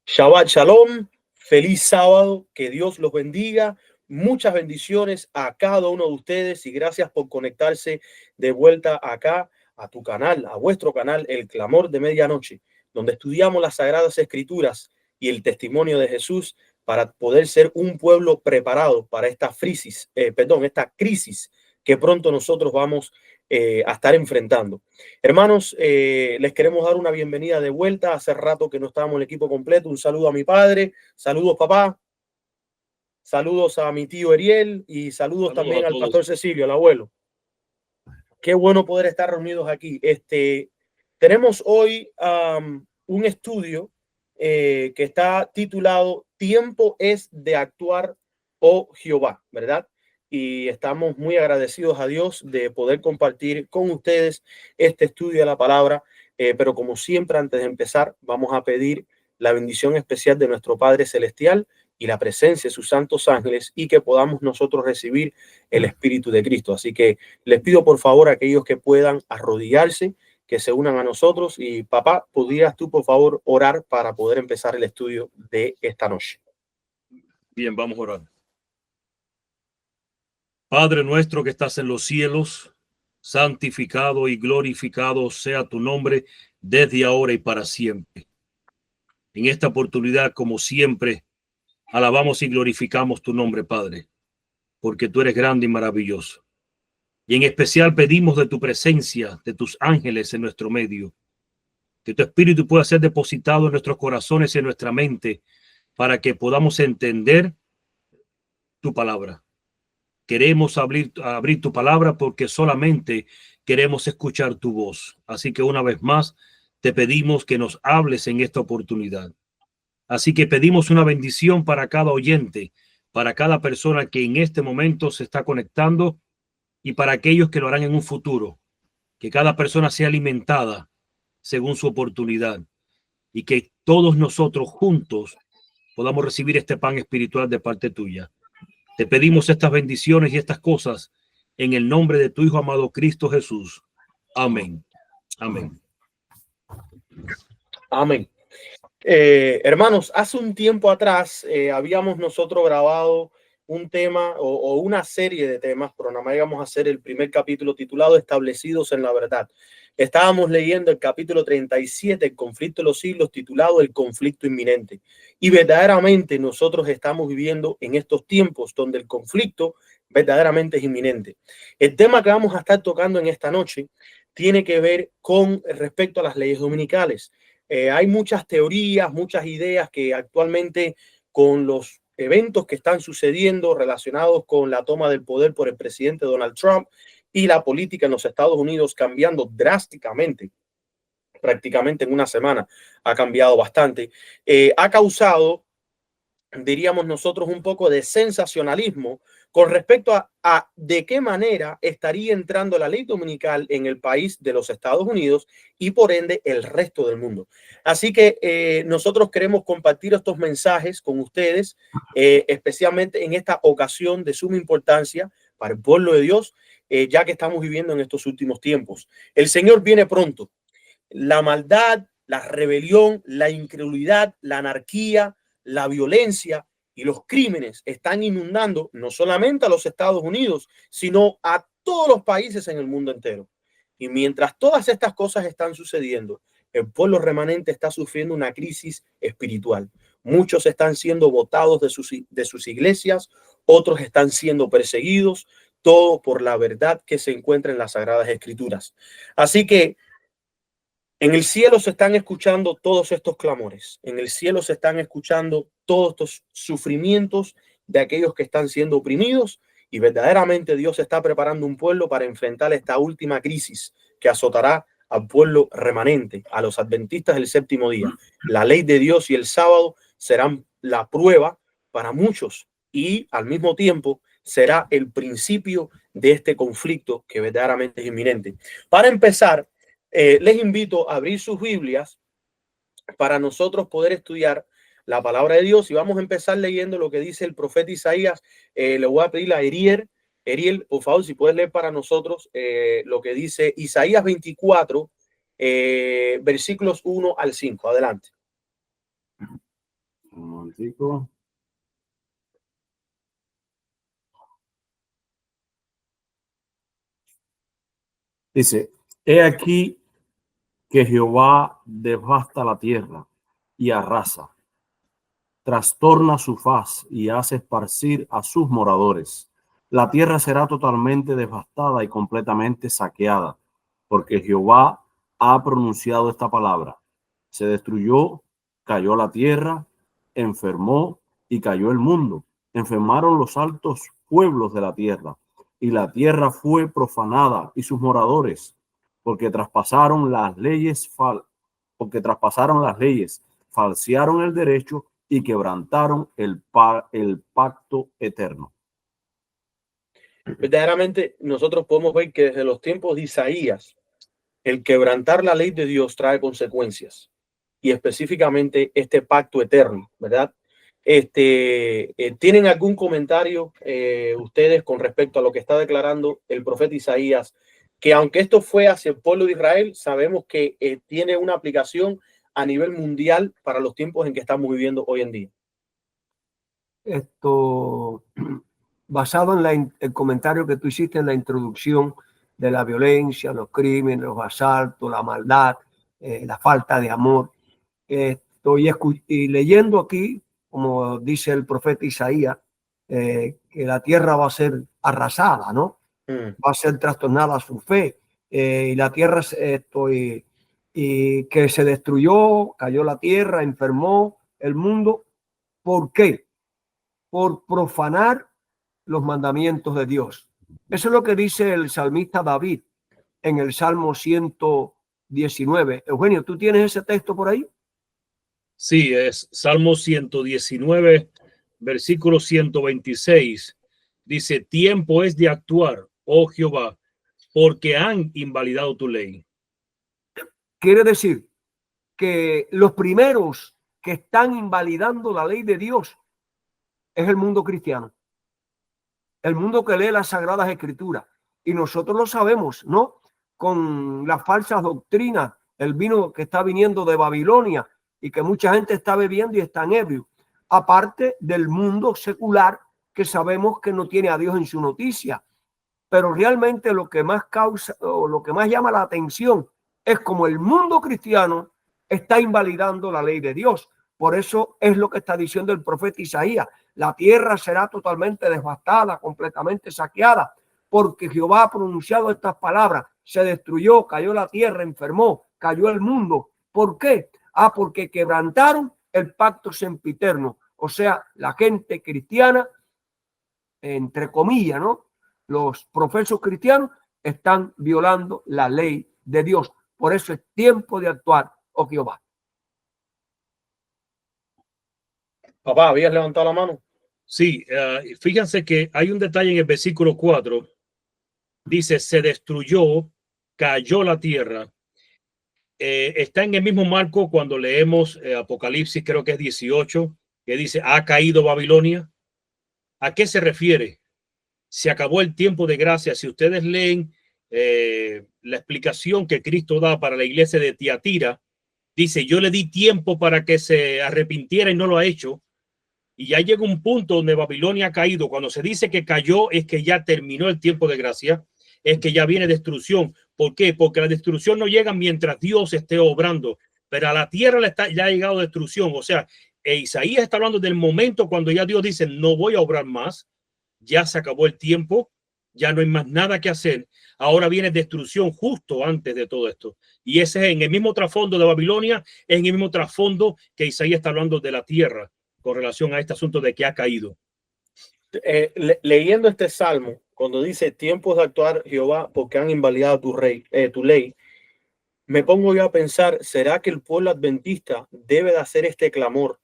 Shabbat Shalom, feliz sábado, que Dios los bendiga, muchas bendiciones a cada uno de ustedes y gracias por conectarse de vuelta acá a tu canal, a vuestro canal, El Clamor de Medianoche, donde estudiamos las Sagradas Escrituras y el testimonio de Jesús para poder ser un pueblo preparado para esta esta crisis que pronto nosotros vamos a estar enfrentando. Hermanos, les queremos dar una bienvenida de vuelta. Hace rato que no estábamos el equipo completo. Un saludo a mi padre, saludos papá, saludos a mi tío Ariel y saludos también al pastor Cecilio, el abuelo. Qué bueno poder estar reunidos aquí. Tenemos hoy un estudio que está titulado Tiempo es de actuar, oh Jehová, ¿verdad? Y estamos muy agradecidos a Dios de poder compartir con ustedes este estudio de la palabra. Pero como siempre, antes de empezar, vamos a pedir la bendición especial de nuestro Padre Celestial y la presencia de sus santos ángeles y que podamos nosotros recibir el Espíritu de Cristo. Así que les pido por favor a aquellos que puedan arrodillarse, que se unan a nosotros. Y papá, ¿podrías tú por favor orar para poder empezar el estudio de esta noche? Bien, vamos a orar. Padre nuestro que estás en los cielos, santificado y glorificado sea tu nombre desde ahora y para siempre. En esta oportunidad, como siempre, alabamos y glorificamos tu nombre, Padre, porque tú eres grande y maravilloso. Y en especial pedimos de tu presencia, de tus ángeles en nuestro medio, que tu espíritu pueda ser depositado en nuestros corazones y en nuestra mente para que podamos entender tu palabra. Queremos abrir tu palabra porque solamente queremos escuchar tu voz. Así que una vez más te pedimos que nos hables en esta oportunidad. Así que pedimos una bendición para cada oyente, para cada persona que en este momento se está conectando y para aquellos que lo harán en un futuro. Que cada persona sea alimentada según su oportunidad y que todos nosotros juntos podamos recibir este pan espiritual de parte tuya. Te pedimos estas bendiciones y estas cosas en el nombre de tu Hijo amado Cristo Jesús. Amén. Amén. Amén. Hermanos, hace un tiempo atrás habíamos nosotros grabado un tema o una serie de temas, pero nada más íbamos a hacer el primer capítulo titulado Establecidos en la Verdad. Estábamos leyendo el capítulo 37, el conflicto de los siglos, titulado El conflicto inminente. Y verdaderamente nosotros estamos viviendo en estos tiempos donde el conflicto verdaderamente es inminente. El tema que vamos a estar tocando en esta noche tiene que ver con respecto a las leyes dominicales. Hay muchas teorías, muchas ideas que actualmente con los eventos que están sucediendo relacionados con la toma del poder por el presidente Donald Trump y la política en los Estados Unidos cambiando drásticamente, prácticamente en una semana ha cambiado bastante, ha causado, diríamos nosotros, un poco de sensacionalismo con respecto a de qué manera estaría entrando la ley dominical en el país de los Estados Unidos y por ende el resto del mundo. Así que nosotros queremos compartir estos mensajes con ustedes, especialmente en esta ocasión de suma importancia para el pueblo de Dios, ya que estamos viviendo en estos últimos tiempos. El Señor viene pronto. La maldad, la rebelión, la incredulidad, la anarquía, la violencia y los crímenes están inundando no solamente a los Estados Unidos, sino a todos los países en el mundo entero. Y mientras todas estas cosas están sucediendo, el pueblo remanente está sufriendo una crisis espiritual. Muchos están siendo botados de sus iglesias, otros están siendo perseguidos, todo por la verdad que se encuentra en las Sagradas Escrituras. Así que en el cielo se están escuchando todos estos clamores. En el cielo se están escuchando todos estos sufrimientos de aquellos que están siendo oprimidos y verdaderamente Dios está preparando un pueblo para enfrentar esta última crisis que azotará al pueblo remanente, a los adventistas del séptimo día. La ley de Dios y el sábado serán la prueba para muchos y al mismo tiempo será el principio de este conflicto que verdaderamente es inminente. Para empezar, les invito a abrir sus Biblias para nosotros poder estudiar la palabra de Dios y vamos a empezar leyendo lo que dice el profeta Isaías. Le voy a pedir a Ariel, por favor, si puedes leer para nosotros lo que dice Isaías 24, versículos 1 al 5. Adelante. Un momentico. Dice, he aquí que Jehová devasta la tierra y arrasa, trastorna su faz y hace esparcir a sus moradores. La tierra será totalmente devastada y completamente saqueada, porque Jehová ha pronunciado esta palabra. Se destruyó, cayó la tierra, enfermó y cayó el mundo. Enfermaron los altos pueblos de la tierra fue profanada y sus moradores, porque traspasaron las leyes, falsearon el derecho y quebrantaron el pacto eterno. Verdaderamente nosotros podemos ver que desde los tiempos de Isaías, el quebrantar la ley de Dios trae consecuencias, y específicamente este pacto eterno, ¿verdad? ¿Tienen algún comentario ustedes con respecto a lo que está declarando el profeta Isaías? Que aunque esto fue hacia el pueblo de Israel, sabemos que tiene una aplicación a nivel mundial para los tiempos en que estamos viviendo hoy en día. Esto, basado en el comentario que tú hiciste en la introducción de la violencia, los crímenes, los asaltos, la maldad, la falta de amor. Estoy leyendo aquí, como dice el profeta Isaías, que la tierra va a ser arrasada, ¿no? Va a ser trastornada su fe. Y la tierra, y que se destruyó, cayó la tierra, enfermó el mundo. ¿Por qué? Por profanar los mandamientos de Dios. Eso es lo que dice el salmista David en el Salmo 119. Eugenio, ¿tú tienes ese texto por ahí? Sí, es Salmo 119, versículo 126. Dice, tiempo es de actuar, oh Jehová, porque han invalidado tu ley. Quiere decir que los primeros que están invalidando la ley de Dios es el mundo cristiano, el mundo que lee las Sagradas Escrituras. Y nosotros lo sabemos, ¿no? Con las falsas doctrinas, el vino que está viniendo de Babilonia y que mucha gente está bebiendo y están ebrios. Aparte del mundo secular que sabemos que no tiene a Dios en su noticia. Pero realmente lo que más causa o lo que más llama la atención es como el mundo cristiano está invalidando la ley de Dios. Por eso es lo que está diciendo el profeta Isaías. La tierra será totalmente devastada, completamente saqueada, porque Jehová ha pronunciado estas palabras. Se destruyó, cayó la tierra, enfermó, cayó el mundo. ¿Por qué? Porque quebrantaron el pacto sempiterno. O sea, la gente cristiana, entre comillas, ¿no? Los profesos cristianos están violando la ley de Dios. Por eso es tiempo de actuar, oh Jehová. Papá, ¿habías levantado la mano? Sí, fíjense que hay un detalle en el versículo 4. Dice, se destruyó, cayó la tierra. Está en el mismo marco cuando leemos Apocalipsis, creo que es 18, que dice, ha caído Babilonia. ¿A qué se refiere? Se acabó el tiempo de gracia. Si ustedes leen la explicación que Cristo da para la iglesia de Tiatira, dice, yo le di tiempo para que se arrepintiera y no lo ha hecho. Y ya llega un punto donde Babilonia ha caído. Cuando se dice que cayó, es que ya terminó el tiempo de gracia, es que ya viene destrucción. ¿Por qué? Porque la destrucción no llega mientras Dios esté obrando, pero a la tierra ya ha llegado destrucción. O sea, Isaías está hablando del momento cuando ya Dios dice, no voy a obrar más, ya se acabó el tiempo, ya no hay más nada que hacer. Ahora viene destrucción justo antes de todo esto. Y ese es en el mismo trasfondo de Babilonia, en el mismo trasfondo que Isaías está hablando de la tierra con relación a este asunto de que ha caído. Leyendo este salmo, cuando dice tiempos de actuar Jehová porque han invalidado tu ley, me pongo yo a pensar, ¿será que el pueblo adventista debe de hacer este clamor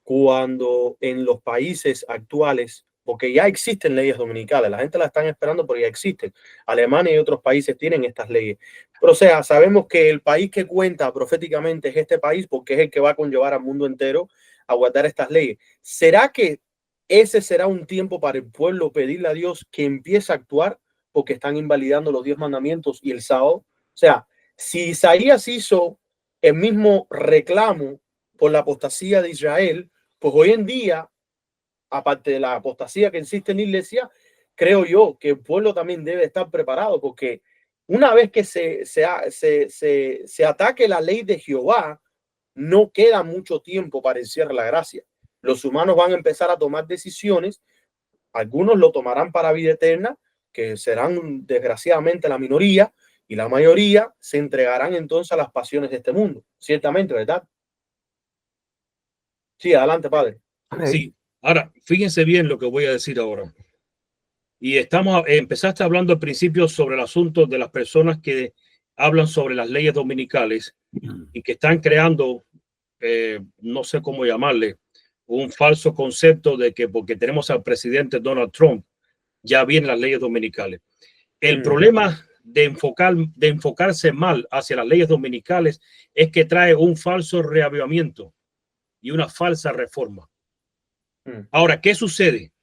cuando en los países actuales, porque ya existen leyes dominicales, la gente la están esperando porque ya existen, Alemania y otros países tienen estas leyes, pero o sea, sabemos que el país que cuenta proféticamente es este país porque es el que va a conllevar al mundo entero a guardar estas leyes? ¿Será que ese será un tiempo para el pueblo pedirle a Dios que empiece a actuar porque están invalidando los 10 mandamientos y el sábado? O sea, si Isaías hizo el mismo reclamo por la apostasía de Israel, pues hoy en día, aparte de la apostasía que existe en la iglesia, creo yo que el pueblo también debe estar preparado, porque una vez que se ataque la ley de Jehová, no queda mucho tiempo para el cierre de la gracia. Los humanos van a empezar a tomar decisiones, algunos lo tomarán para vida eterna, que serán desgraciadamente la minoría, y la mayoría se entregarán entonces a las pasiones de este mundo. Ciertamente, ¿verdad? Sí, adelante, padre. Sí, ahora fíjense bien lo que voy a decir ahora. Y empezaste hablando al principio sobre el asunto de las personas que hablan sobre las leyes dominicales y que están creando, no sé cómo llamarle, un falso concepto de que porque tenemos al presidente Donald Trump, ya vienen las leyes dominicales. El problema de enfocarse mal hacia las leyes dominicales es que trae un falso reavivamiento y una falsa reforma. Ahora, ¿qué sucede?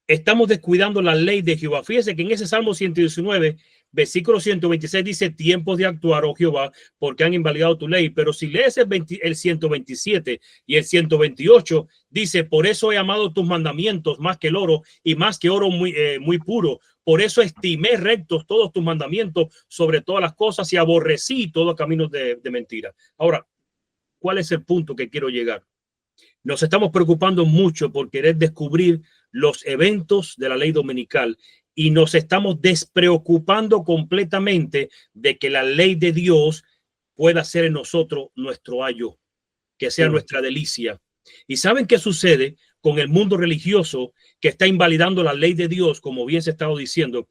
Estamos descuidando la ley de Jehová. Fíjese que en ese Salmo 119, versículo 126 dice: tiempos de actuar, oh Jehová, porque han invalidado tu ley. Pero si lees el 127 y el 128, dice: por eso he amado tus mandamientos más que el oro, y más que oro muy puro. Por eso estimé rectos todos tus mandamientos sobre todas las cosas, y aborrecí todos caminos de mentira. Ahora, ¿cuál es el punto que quiero llegar? Nos estamos preocupando mucho por querer descubrir los eventos de la ley dominical y nos estamos despreocupando completamente de que la ley de Dios pueda ser en nosotros nuestro ayo, que sea nuestra delicia. ¿Y saben qué sucede con el mundo religioso que está invalidando la ley de Dios, como bien se ha estado diciendo?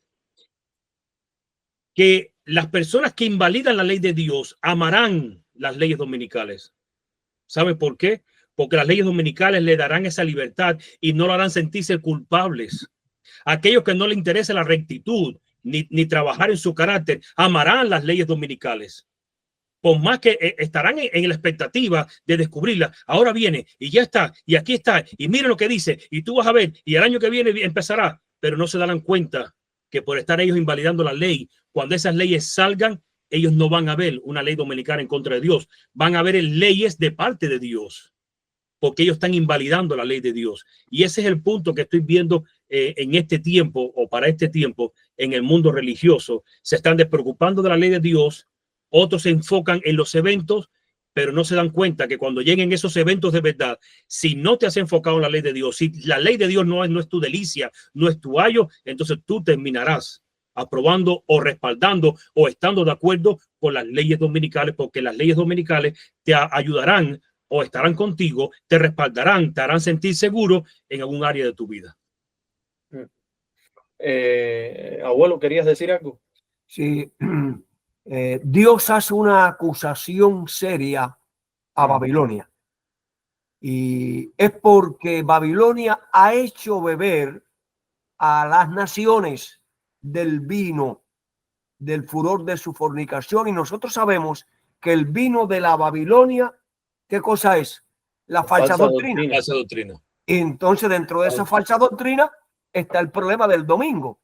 Que las personas que invalidan la ley de Dios amarán las leyes dominicales. ¿Saben por qué? Porque las leyes dominicales le darán esa libertad y no lo harán sentirse culpables. Aquellos que no les interesa la rectitud ni trabajar en su carácter, amarán las leyes dominicales. Por más que estarán en la expectativa de descubrirla. Ahora viene y ya está, y aquí está, y miren lo que dice, y tú vas a ver, y el año que viene empezará, pero no se darán cuenta que por estar ellos invalidando la ley, cuando esas leyes salgan, ellos no van a ver una ley dominicana en contra de Dios, van a ver leyes de parte de Dios, porque ellos están invalidando la ley de Dios. Y ese es el punto que estoy viendo en este tiempo, o para este tiempo, en el mundo religioso. Se están despreocupando de la ley de Dios, otros se enfocan en los eventos, pero no se dan cuenta que cuando lleguen esos eventos de verdad, si no te has enfocado en la ley de Dios, si la ley de Dios no es tu delicia, no es tu ayo, entonces tú terminarás aprobando o respaldando o estando de acuerdo con las leyes dominicales, porque las leyes dominicales te ayudarán o estarán contigo, te respaldarán, te harán sentir seguro en algún área de tu vida. Abuelo, ¿querías decir algo? Sí. Dios hace una acusación seria a Babilonia. Y es porque Babilonia ha hecho beber a las naciones del vino, del furor de su fornicación. Y nosotros sabemos que el vino de la Babilonia, ¿qué cosa es? La falsa doctrina. Falsa doctrina. Y entonces dentro de esa falsa doctrina está el problema del domingo.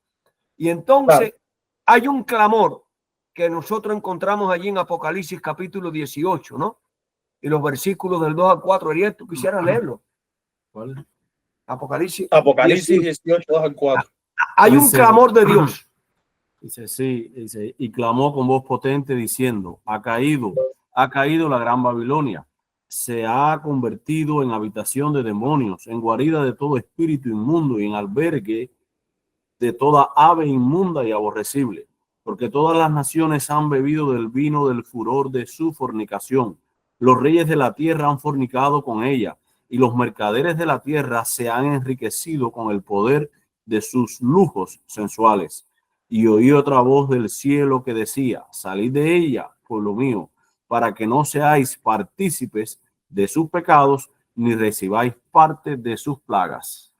Y entonces hay un clamor que nosotros encontramos allí en Apocalipsis capítulo 18, ¿no? Y los versículos del 2 al 4, Ariel, tú quisieras leerlo. ¿Cuál? Apocalipsis 18, 2 al 4. Hay un clamor de Dios. Dice, sí, dice, y clamó con voz potente diciendo: ha caído la gran Babilonia, se ha convertido en habitación de demonios, en guarida de todo espíritu inmundo y en albergue de toda ave inmunda y aborrecible, porque todas las naciones han bebido del vino del furor de su fornicación. Los reyes de la tierra han fornicado con ella, y los mercaderes de la tierra se han enriquecido con el poder de sus lujos sensuales. Y oí otra voz del cielo que decía: salid de ella, pueblo mío, para que no seáis partícipes de sus pecados, ni recibáis parte de sus plagas.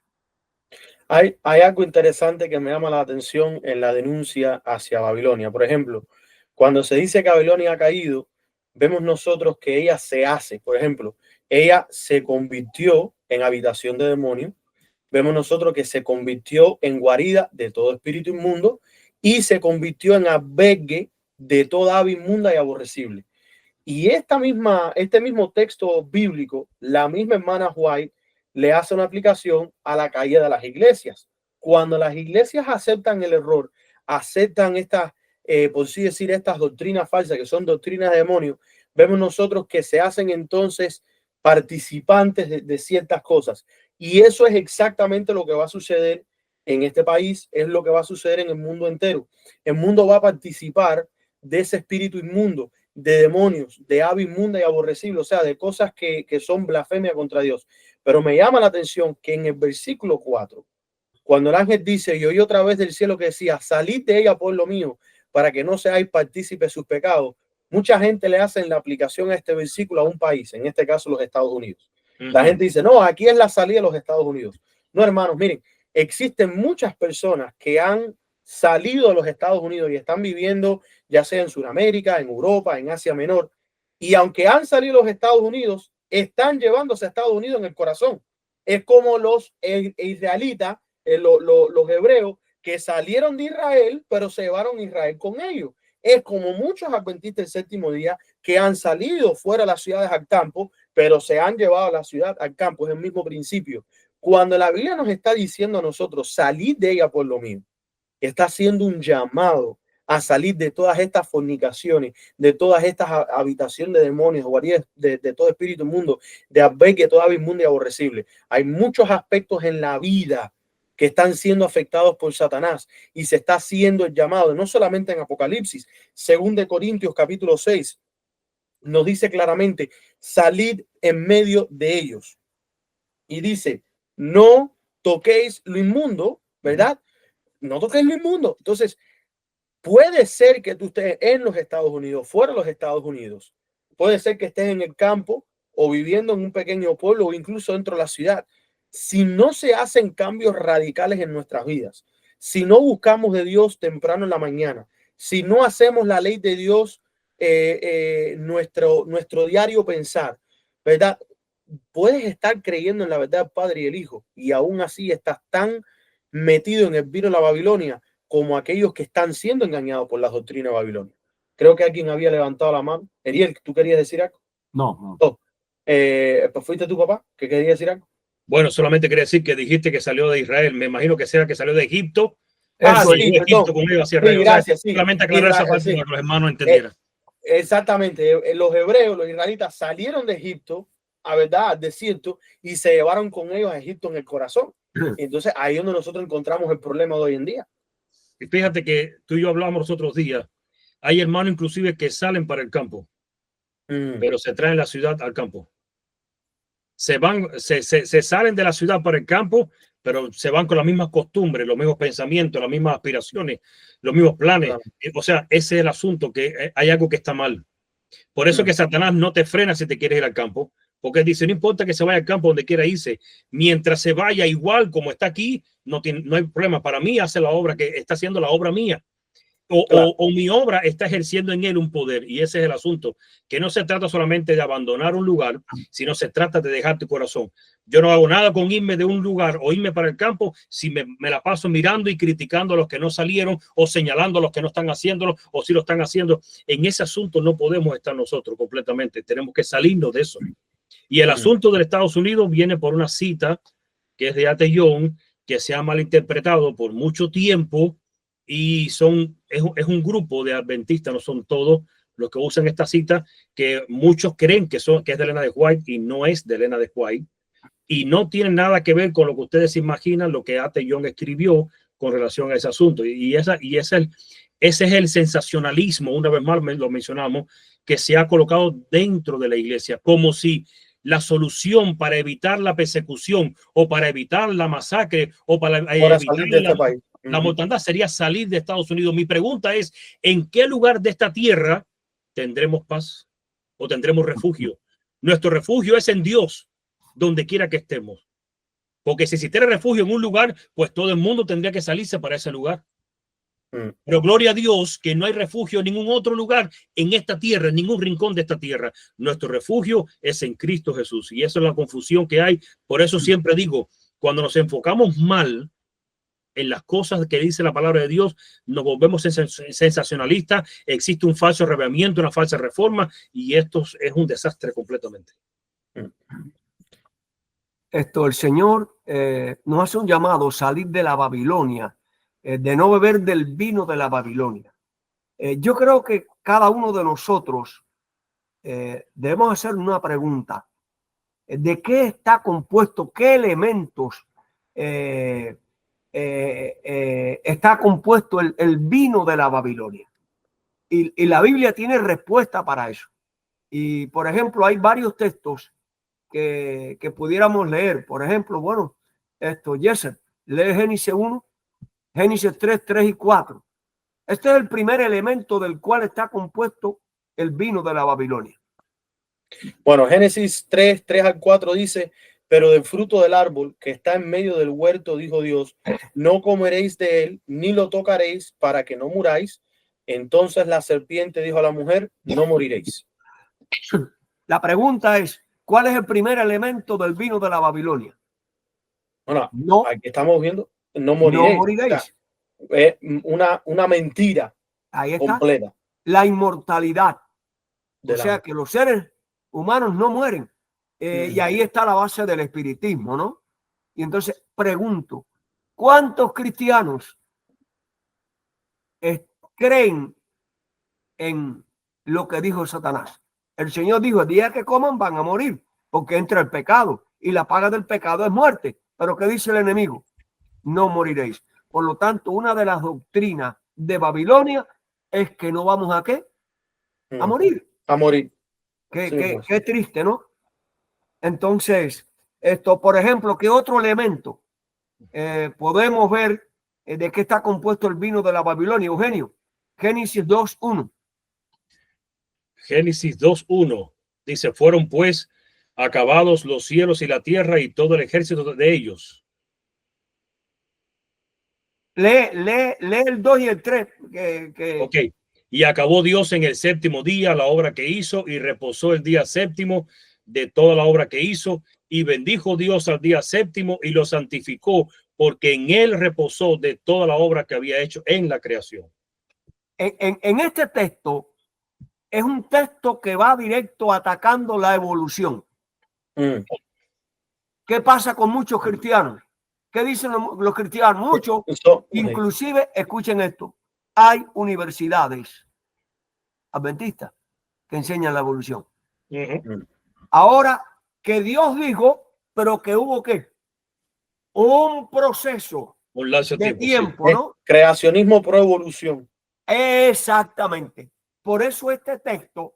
Hay algo interesante que me llama la atención en la denuncia hacia Babilonia. Por ejemplo, cuando se dice que Babilonia ha caído, vemos nosotros que ella se hace. Por ejemplo, ella se convirtió en habitación de demonios. Vemos nosotros que se convirtió en guarida de todo espíritu inmundo y se convirtió en albergue de toda ave inmunda y aborrecible. Y este mismo texto bíblico, la misma hermana White le hace una aplicación a la caída de las iglesias. Cuando las iglesias aceptan el error, aceptan estas, por así decir, estas doctrinas falsas, que son doctrinas de demonios, vemos nosotros que se hacen entonces participantes de ciertas cosas. Y eso es exactamente lo que va a suceder en este país, es lo que va a suceder en el mundo entero. El mundo va a participar de ese espíritu inmundo, de demonios, de ave inmunda y aborrecible, o sea, de cosas que son blasfemia contra Dios. Pero me llama la atención que en el versículo 4, cuando el ángel dice, y oí otra vez del cielo que decía, salid de ella, pueblo mío, para que no seáis partícipes de sus pecados, mucha gente le hace la aplicación a este versículo a un país, en este caso los Estados Unidos. La gente dice, no, aquí es la salida de los Estados Unidos. No, hermanos, miren, existen muchas personas que han salido de los Estados Unidos y están viviendo ya sea en Sudamérica, en Europa, en Asia Menor, y aunque han salido de los Estados Unidos, están llevándose a Estados Unidos en el corazón. Es como los israelitas, los hebreos que salieron de Israel, pero se llevaron a Israel con ellos. Es como muchos adventistas del séptimo día que han salido fuera de las ciudades al campo, pero se han llevado a la ciudad al campo. Es el mismo principio. Cuando la Biblia nos está diciendo a nosotros, salid de ella, pueblo mío, está haciendo un llamado a salir de todas estas fornicaciones, de todas estas habitaciones de demonios, de todo espíritu inmundo, de albergue, toda ave inmunda y aborrecible. Hay muchos aspectos en la vida que están siendo afectados por Satanás y se está haciendo el llamado, no solamente en Apocalipsis, 2 Corintios capítulo 6, nos dice claramente, salid en medio de ellos. Y dice, no toquéis lo inmundo, ¿verdad? No toquéis lo inmundo. Entonces, puede ser que tú estés en los Estados Unidos, fuera de los Estados Unidos. Puede ser que estés en el campo o viviendo en un pequeño pueblo o incluso dentro de la ciudad. Si no se hacen cambios radicales en nuestras vidas, si no buscamos de Dios temprano en la mañana, si no hacemos la ley de Dios, nuestro diario pensar, ¿verdad? Puedes estar creyendo en la verdad del Padre y el Hijo y aún así estás tan metido en el vino de la Babilonia como aquellos que están siendo engañados por las doctrinas de Babilonia. Creo que alguien había levantado la mano. Eriel, ¿tú querías decir algo? No. Pues fuiste tu papá que quería decir algo. Bueno, solamente quería decir que dijiste que salió de Israel. Me imagino que sea que salió de Egipto. Eso sí, de Egipto con ellos hacia Israel. Sí, gracias, sí. Solamente aclarar esa parte para que los hermanos entendieran. Exactamente. Los hebreos, los israelitas salieron de Egipto, a verdad, al desierto, y se llevaron con ellos a Egipto en el corazón. Entonces, ahí es donde nosotros encontramos el problema de hoy en día. Y fíjate que tú y yo hablamos los otros días. Hay hermanos inclusive que salen para el campo, pero se traen la ciudad al campo. Se salen de la ciudad para el campo, pero se van con las mismas costumbres, los mismos pensamientos, las mismas aspiraciones, los mismos planes. Claro. O sea, ese es el asunto, que hay algo que está mal. Por eso que Satanás no te frena si te quieres ir al campo, porque dice, no importa que se vaya al campo donde quiera irse, mientras se vaya igual como está aquí, no hay problema. Para mí hace la obra, que está haciendo la obra mía. Claro. O mi obra está ejerciendo en él un poder, y ese es el asunto, que no se trata solamente de abandonar un lugar, sino se trata de dejar tu corazón. Yo no hago nada con irme de un lugar o irme para el campo si me la paso mirando y criticando a los que no salieron o señalando a los que no están haciéndolo o si lo están haciendo. En ese asunto no podemos estar nosotros completamente, tenemos que salirnos de eso. Y el asunto de Estados Unidos viene por una cita que es de A.T. Young, que se ha malinterpretado por mucho tiempo. Y es un grupo de adventistas, no son todos los que usan esta cita, que muchos creen que es de Elena de White y no es de Elena de White, y no tiene nada que ver con lo que ustedes imaginan, lo que A.T. Young escribió con relación a ese asunto. Ese es el sensacionalismo, una vez más lo mencionamos, que se ha colocado dentro de la iglesia, como si la solución para evitar la persecución o para evitar la masacre o para evitar salir de este país. La mortandad sería salir de Estados Unidos. Mi pregunta es, ¿en qué lugar de esta tierra tendremos paz o tendremos refugio? Nuestro refugio es en Dios, donde quiera que estemos. Porque si existiera refugio en un lugar, pues todo el mundo tendría que salirse para ese lugar. Pero gloria a Dios que no hay refugio en ningún otro lugar en esta tierra, en ningún rincón de esta tierra. Nuestro refugio es en Cristo Jesús. Y eso es la confusión que hay. Por eso siempre digo, cuando nos enfocamos mal en las cosas que dice la palabra de Dios, nos volvemos sensacionalistas, existe un falso arrebatamiento, una falsa reforma, y esto es un desastre completamente. el Señor nos hace un llamado, salir de la Babilonia, de no beber del vino de la Babilonia. Yo creo que cada uno de nosotros debemos hacer una pregunta. ¿De qué está compuesto? ¿Qué elementos está compuesto el vino de la Babilonia? Y la Biblia tiene respuesta para eso. Y, por ejemplo, hay varios textos que pudiéramos leer. Por ejemplo, bueno, Yesser, lee Génesis 1, Génesis 3, 3 y 4. Este es el primer elemento del cual está compuesto el vino de la Babilonia. Bueno, Génesis 3, 3 al 4 dice: pero del fruto del árbol que está en medio del huerto, dijo Dios, no comeréis de él, ni lo tocaréis, para que no muráis. Entonces la serpiente dijo a la mujer: no moriréis. La pregunta es, ¿cuál es el primer elemento del vino de la Babilonia? Bueno, No, aquí estamos viendo: no moriréis. no moriréis. O sea, es una mentira Ahí está completa. la inmortalidad. O De sea la... que los seres humanos no mueren. Y ahí está la base del espiritismo, ¿no? Y entonces pregunto, ¿cuántos cristianos creen en lo que dijo Satanás? El Señor dijo, el día que coman van a morir, porque entra el pecado y la paga del pecado es muerte. Pero ¿qué dice el enemigo? No moriréis. Por lo tanto, una de las doctrinas de Babilonia es que no vamos a ¿qué? A morir. A morir. Qué triste, ¿no? Entonces, por ejemplo, ¿qué otro elemento podemos ver de qué está compuesto el vino de la Babilonia, Eugenio? Génesis 2:1. Génesis 2:1 dice: fueron pues acabados los cielos y la tierra y todo el ejército de ellos. Lee el 2 y el 3. Ok. Y acabó Dios en el séptimo día la obra que hizo, y reposó el día séptimo de toda la obra que hizo, y bendijo Dios al día séptimo y lo santificó, porque en él reposó de toda la obra que había hecho en la creación. En este texto es un texto que va directo atacando la evolución. ¿Qué pasa con muchos cristianos? ¿Qué dicen los cristianos? Muchos, inclusive, escuchen esto, hay universidades adventistas que enseñan la evolución. Ahora, que Dios dijo, pero que hubo ¿qué? Un proceso de tiempo, ¿no? Creacionismo pro evolución. Exactamente. Por eso este texto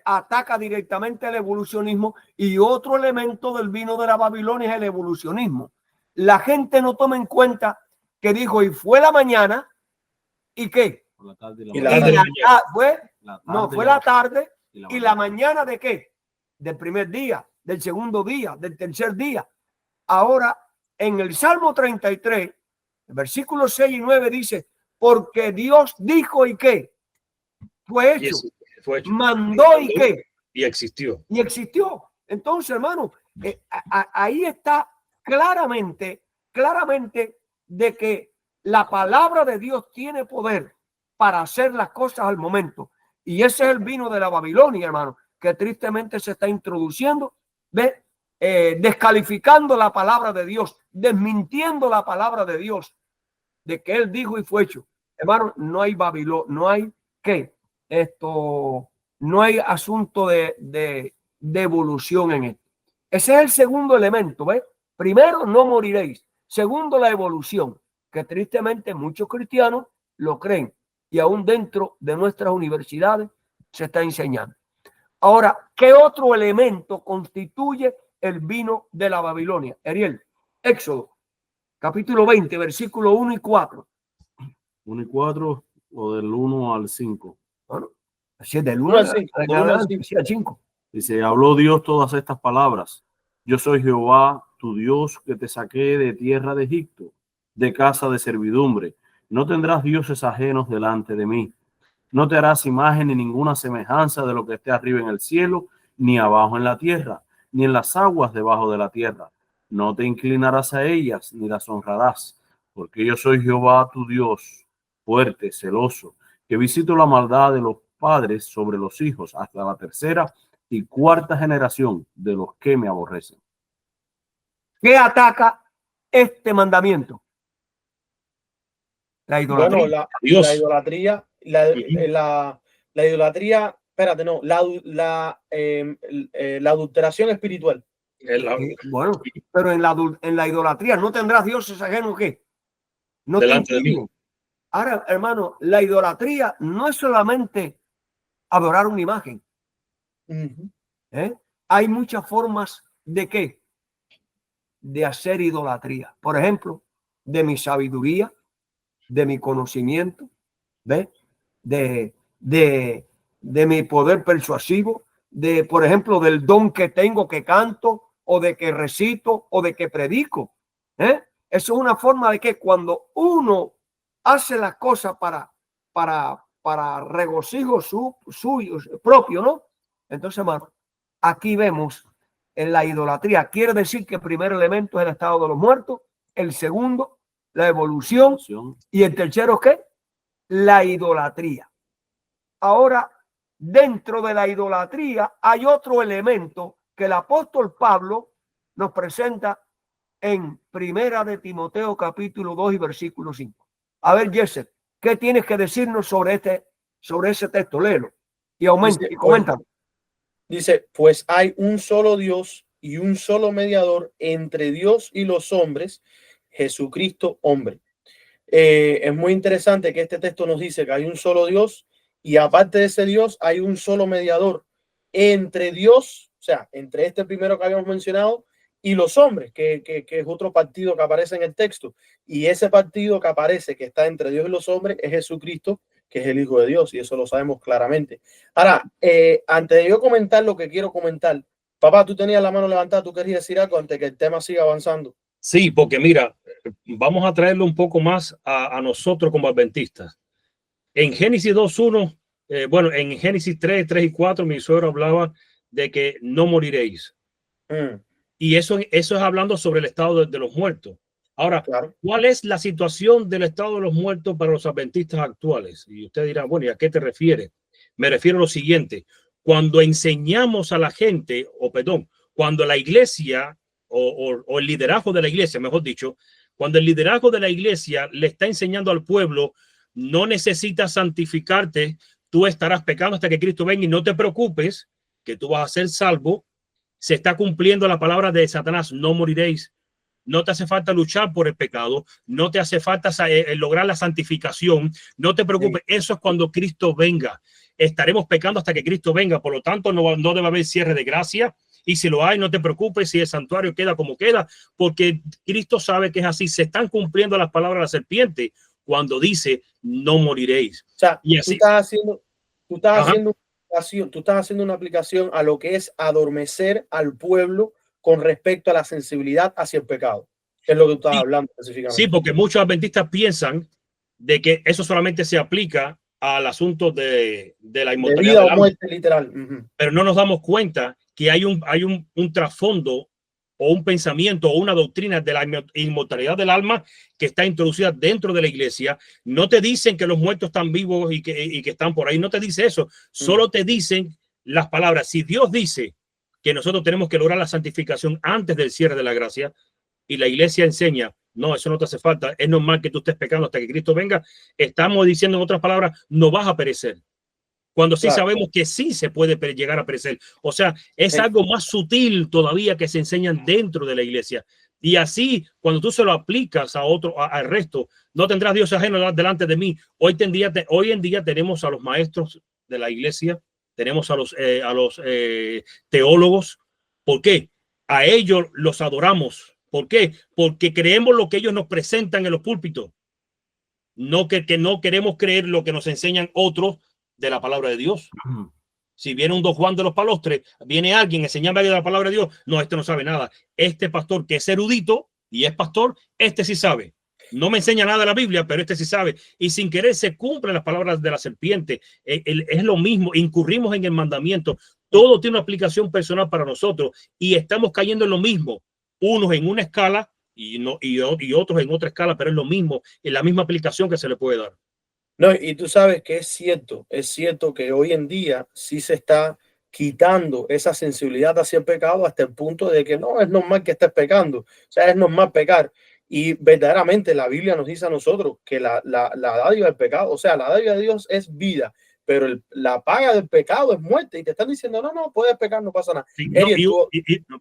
ataca directamente el evolucionismo, y otro elemento del vino de la Babilonia es el evolucionismo. La gente no toma en cuenta que dijo, y fue la mañana, ¿y qué? Fue la tarde y la mañana ¿de qué? Del primer día, del segundo día, del tercer día. Ahora, en el Salmo 33, versículos 6 y 9 dice, porque Dios dijo y qué, fue hecho, mandó y qué, y existió. Y existió. Entonces, hermano, ahí está claramente de que la palabra de Dios tiene poder para hacer las cosas al momento. Y ese es el vino de la Babilonia, hermano, que tristemente se está introduciendo, ¿ve? Descalificando la palabra de Dios, desmintiendo la palabra de Dios, de que él dijo y fue hecho. Hermano, no hay Babilonia, no hay no hay asunto de evolución en esto. Ese es el segundo elemento, ¿ves? Primero, no moriréis. Segundo, la evolución, que tristemente muchos cristianos lo creen, y aún dentro de nuestras universidades se está enseñando. Ahora, ¿qué otro elemento constituye el vino de la Babilonia? Ariel, Éxodo, capítulo 20, versículo 1 y 4. 1 y 4 o del 1 al 5. Bueno, así es, del 1 al 5. Dice, habló Dios todas estas palabras. Yo soy Jehová, tu Dios, que te saqué de tierra de Egipto, de casa de servidumbre. No tendrás dioses ajenos delante de mí. No te harás imagen ni ninguna semejanza de lo que esté arriba en el cielo, ni abajo en la tierra, ni en las aguas debajo de la tierra. No te inclinarás a ellas, ni las honrarás, porque yo soy Jehová, tu Dios, fuerte, celoso, que visito la maldad de los padres sobre los hijos hasta la tercera y cuarta generación de los que me aborrecen. ¿Qué ataca este mandamiento? La idolatría. Bueno, la Dios. idolatría, la idolatría, espérate, no, la adulteración espiritual. Bueno, pero en la idolatría no tendrás dioses ajenos que no te delante de mí. inclinen. Ahora, hermano, la idolatría no es solamente adorar una imagen. Hay muchas formas de ¿qué? De hacer idolatría. Por ejemplo, de mi sabiduría, de mi conocimiento, ¿ves? De mi poder persuasivo, por ejemplo, del don que tengo que canto, o de que recito, o de que predico. Eso es una forma de que cuando uno hace las cosas para regocijo suyo propio, ¿no? Entonces, hermano, aquí vemos en la idolatría. Quiere decir que el primer elemento es el estado de los muertos, el segundo, la evolución, y el tercero, ¿qué? La idolatría. Ahora, dentro de la idolatría hay otro elemento que el apóstol Pablo nos presenta en Primera de Timoteo capítulo 2 y versículo 5. A ver, Jesse, ¿qué tienes que decirnos sobre ese texto? Léelo y aumenta y comenta. Dice, pues hay un solo Dios y un solo mediador entre Dios y los hombres, Jesucristo hombre. Es muy interesante que este texto nos dice que hay un solo Dios y aparte de ese Dios hay un solo mediador entre Dios, o sea, entre este primero que habíamos mencionado y los hombres, que es otro partido que aparece en el texto. Y ese partido que aparece, que está entre Dios y los hombres, es Jesucristo, que es el Hijo de Dios, y eso lo sabemos claramente. Ahora, antes de yo comentar lo que quiero comentar, papá, tú tenías la mano levantada, tú querías decir algo antes que el tema siga avanzando. Sí, porque mira, vamos a traerlo un poco más a nosotros como adventistas. En Génesis 2:1, bueno, en Génesis 3 y 4, mi suegro hablaba de que no moriréis. Y eso es hablando sobre el estado de los muertos. Ahora, claro, ¿cuál es la situación del estado de los muertos para los adventistas actuales? Y usted dirá, bueno, ¿y a qué te refieres? Me refiero a lo siguiente. Cuando enseñamos a la gente, cuando la iglesia o el liderazgo de la iglesia, mejor dicho, cuando el liderazgo de la iglesia le está enseñando al pueblo, no necesitas santificarte, tú estarás pecando hasta que Cristo venga y no te preocupes que tú vas a ser salvo. Se está cumpliendo la palabra de Satanás, no moriréis. No te hace falta luchar por el pecado, no te hace falta lograr la santificación, no te preocupes, eso es cuando Cristo venga. Estaremos pecando hasta que Cristo venga, por lo tanto no debe haber cierre de gracia, y si lo hay, no te preocupes si el santuario queda como queda, porque Cristo sabe que es así. Se están cumpliendo las palabras de la serpiente cuando dice no moriréis. O sea, y así, tú estás haciendo una aplicación a lo que es adormecer al pueblo con respecto a la sensibilidad hacia el pecado, que es lo que tú estás hablando específicamente. Sí, porque muchos adventistas piensan de que eso solamente se aplica al asunto de la inmortalidad de vida o muerte literal. Pero no nos damos cuenta que hay un trasfondo o un pensamiento o una doctrina de la inmortalidad del alma que está introducida dentro de la iglesia. No te dicen que los muertos están vivos y que están por ahí, no te dice eso, solo te dicen las palabras. Si Dios dice que nosotros tenemos que lograr la santificación antes del cierre de la gracia y la iglesia enseña, no, eso no te hace falta, es normal que tú estés pecando hasta que Cristo venga, estamos diciendo en otras palabras, no vas a perecer. Cuando sí sabemos que sí se puede llegar a perecer. O sea, es algo más sutil todavía que se enseñan dentro de la iglesia. Y así, cuando tú se lo aplicas a otro, al resto, no tendrás Dios ajeno delante de mí. Hoy en día tenemos a los maestros de la iglesia, tenemos a los teólogos. ¿Por qué? A ellos los adoramos. ¿Por qué? Porque creemos lo que ellos nos presentan en los púlpitos. No que no queremos creer lo que nos enseñan otros de la palabra de Dios. Si viene un Don Juan de los Palostres, viene alguien enseñando de la palabra de Dios, no, este no sabe nada. Este pastor que es erudito y es pastor, este sí sabe. No me enseña nada de la Biblia, pero este sí sabe. Y sin querer se cumplen las palabras de la serpiente. Es lo mismo, incurrimos en el mandamiento. Todo tiene una aplicación personal para nosotros y estamos cayendo en lo mismo. Unos en una escala y otros en otra escala, pero es lo mismo, en la misma aplicación que se le puede dar. No, y tú sabes que es cierto que hoy en día sí se está quitando esa sensibilidad hacia el pecado hasta el punto de que no es normal que estés pecando, o sea, es normal pecar. Y verdaderamente la Biblia nos dice a nosotros que la dádiva del pecado, o sea, la dádiva de Dios es vida, pero la paga del pecado es muerte. Y te están diciendo, no, puedes pecar, no pasa nada. Sí, no,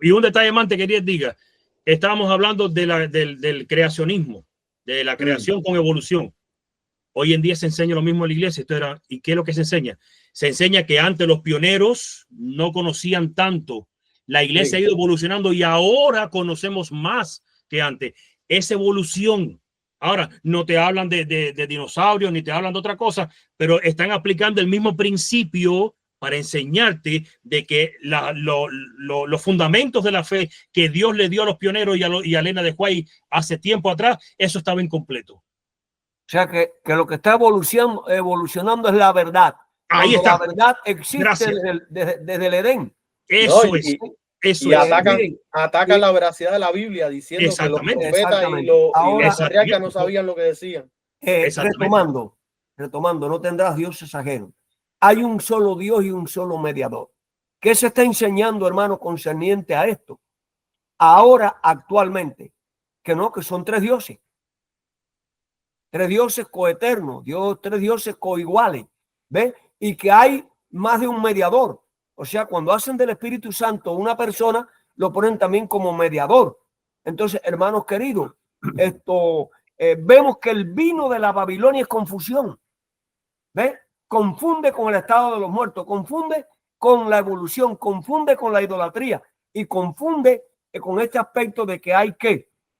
y un detalle más te quería diga, estábamos hablando del creacionismo, de la creación con evolución. Hoy en día se enseña lo mismo en la iglesia. ¿Y qué es lo que se enseña? Se enseña que antes los pioneros no conocían tanto. La iglesia ha ido evolucionando y ahora conocemos más que antes. Esa evolución. Ahora, no te hablan de dinosaurios ni te hablan de otra cosa, pero están aplicando el mismo principio para enseñarte de que los fundamentos de la fe que Dios le dio a los pioneros y a Elena de White hace tiempo atrás, eso estaba incompleto. O sea que lo que está evolucionando es la verdad. Ahí está. La verdad existe desde el Edén. Eso no, es. Y atacan la veracidad de la Biblia diciendo que los profetas y los patriarcas no sabían lo que decían. Retomando, no tendrás dioses ajenos. Hay un solo Dios y un solo mediador. ¿Qué se está enseñando, hermano, concerniente a esto? Ahora, actualmente, que son tres dioses. Tres dioses coeternos, tres dioses coiguales, ¿ves? Y que hay más de un mediador. O sea, cuando hacen del Espíritu Santo una persona, lo ponen también como mediador. Entonces, hermanos queridos, vemos que el vino de la Babilonia es confusión. ¿Ves? Confunde con el estado de los muertos, confunde con la evolución, confunde con la idolatría y confunde con este aspecto de que hay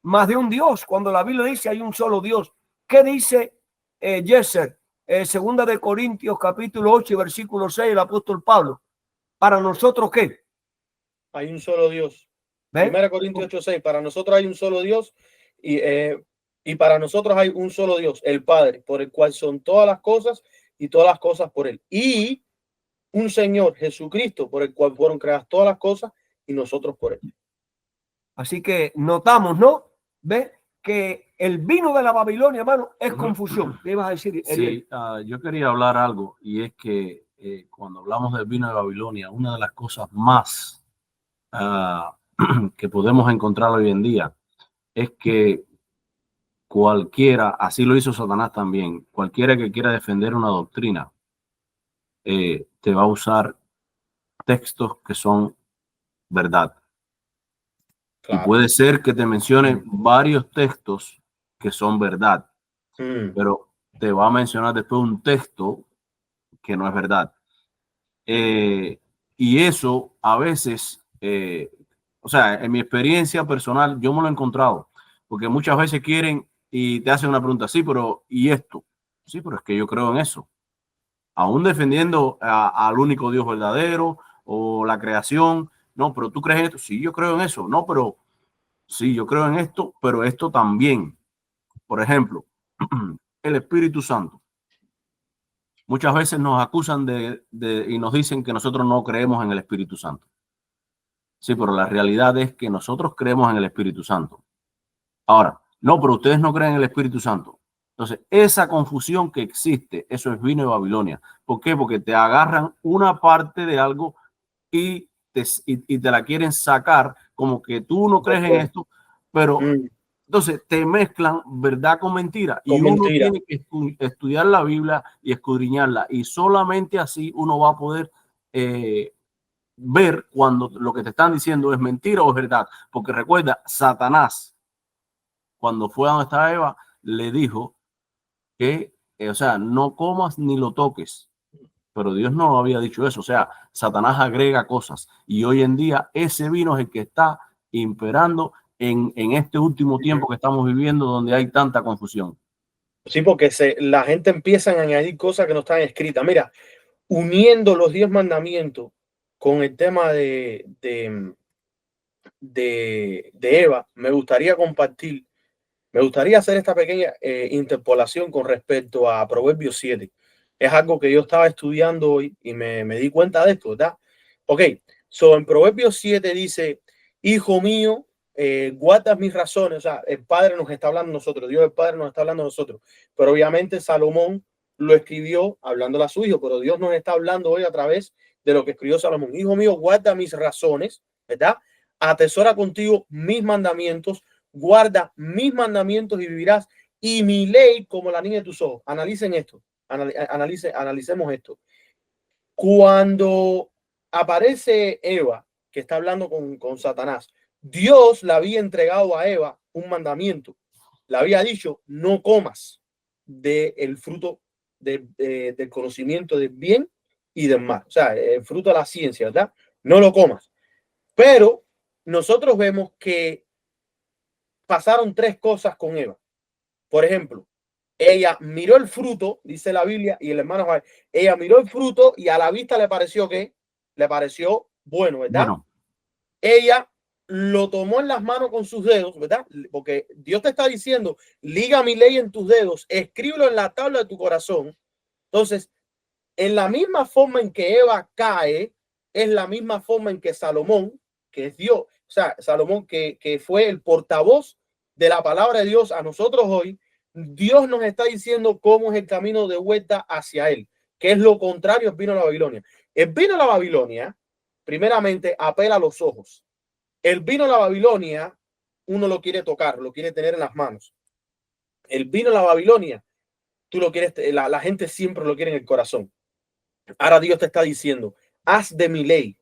más de un Dios. Cuando la Biblia dice hay un solo Dios. ¿Qué dice Jesser? Segunda de Corintios capítulo 8 y versículo 6, el apóstol Pablo. ¿Para nosotros qué? Hay un solo Dios. ¿Ves? 1 Corintios 8, 6. Para nosotros hay un solo Dios y para nosotros hay un solo Dios, el Padre, por el cual son todas las cosas y todas las cosas por él. Y un Señor, Jesucristo, por el cual fueron creadas todas las cosas y nosotros por él. Así que notamos, ¿no? ¿Ves? Que el vino de la Babilonia, hermano, es confusión. ¿Qué ibas a decir? Sí, yo quería hablar algo, y es que cuando hablamos del vino de Babilonia, una de las cosas más que podemos encontrar hoy en día es que cualquiera, así lo hizo Satanás también, cualquiera que quiera defender una doctrina, te va a usar textos que son verdad. Claro. Y puede ser que te mencione varios textos que son verdad, pero te va a mencionar después un texto que no es verdad. Y eso a veces, o sea, en mi experiencia personal, yo me lo he encontrado, porque muchas veces quieren y te hacen una pregunta, sí, pero ¿y esto? Sí, pero es que yo creo en eso. Aún defendiendo al único Dios verdadero o la creación. No, pero tú crees en esto. Sí, yo creo en eso. No, pero sí, yo creo en esto, pero esto también. Por ejemplo, el Espíritu Santo. Muchas veces nos acusan y nos dicen que nosotros no creemos en el Espíritu Santo. Sí, pero la realidad es que nosotros creemos en el Espíritu Santo. Ahora, no, pero ustedes no creen en el Espíritu Santo. Entonces, esa confusión que existe, eso es vino de Babilonia. ¿Por qué? Porque te agarran una parte de algo y te la quieren sacar como que tú no crees en esto, pero entonces te mezclan verdad con mentira. Y uno tiene que estudiar la Biblia y escudriñarla, y solamente así uno va a poder ver cuando lo que te están diciendo es mentira o es verdad. Porque recuerda, Satanás, cuando fue a donde estaba Eva, le dijo que, o sea, no comas ni lo toques. Pero Dios no había dicho eso. O sea, Satanás agrega cosas. Y hoy en día ese vino es el que está imperando en este último tiempo que estamos viviendo, donde hay tanta confusión. Sí, porque la gente empieza a añadir cosas que no están escritas. Mira, uniendo los 10 mandamientos con el tema de Eva, me gustaría hacer esta pequeña interpolación con respecto a Proverbios 7. Es algo que yo estaba estudiando hoy y me di cuenta de esto, ¿verdad? Ok, en Proverbios 7 dice, hijo mío, guardas mis razones. O sea, el Padre nos está hablando a nosotros, Dios el Padre nos está hablando a nosotros. Pero obviamente Salomón lo escribió hablándole a su hijo, pero Dios nos está hablando hoy a través de lo que escribió Salomón. Hijo mío, guarda mis razones, ¿verdad? Atesora contigo mis mandamientos, guarda mis mandamientos y vivirás, y mi ley como la niña de tus ojos. Analicen esto, analicemos esto. Cuando aparece Eva, que está hablando con Satanás, Dios le había entregado a Eva un mandamiento. Le había dicho, no comas del fruto del conocimiento del bien y del mal. O sea, el fruto de la ciencia, ¿verdad? No lo comas. Pero nosotros vemos que pasaron tres cosas con Eva. Por ejemplo, ella miró el fruto, dice la Biblia, y el hermano Juan, ella miró el fruto y a la vista le pareció que le pareció bueno, ¿verdad? Bueno, Ella lo tomó en las manos con sus dedos, ¿verdad? Porque Dios te está diciendo, liga mi ley en tus dedos, escríbelo en la tabla de tu corazón. Entonces, en la misma forma en que Eva cae, es la misma forma en que Salomón, que es Dios, o sea, Salomón que fue el portavoz de la palabra de Dios a nosotros hoy, Dios nos está diciendo cómo es el camino de vuelta hacia él, que es lo contrario al vino de la Babilonia. El vino de la Babilonia, primeramente, apela a los ojos. El vino de la Babilonia, uno lo quiere tocar, lo quiere tener en las manos. El vino de la Babilonia, tú lo quieres, la gente siempre lo quiere en el corazón. Ahora Dios te está diciendo, haz de mi ley,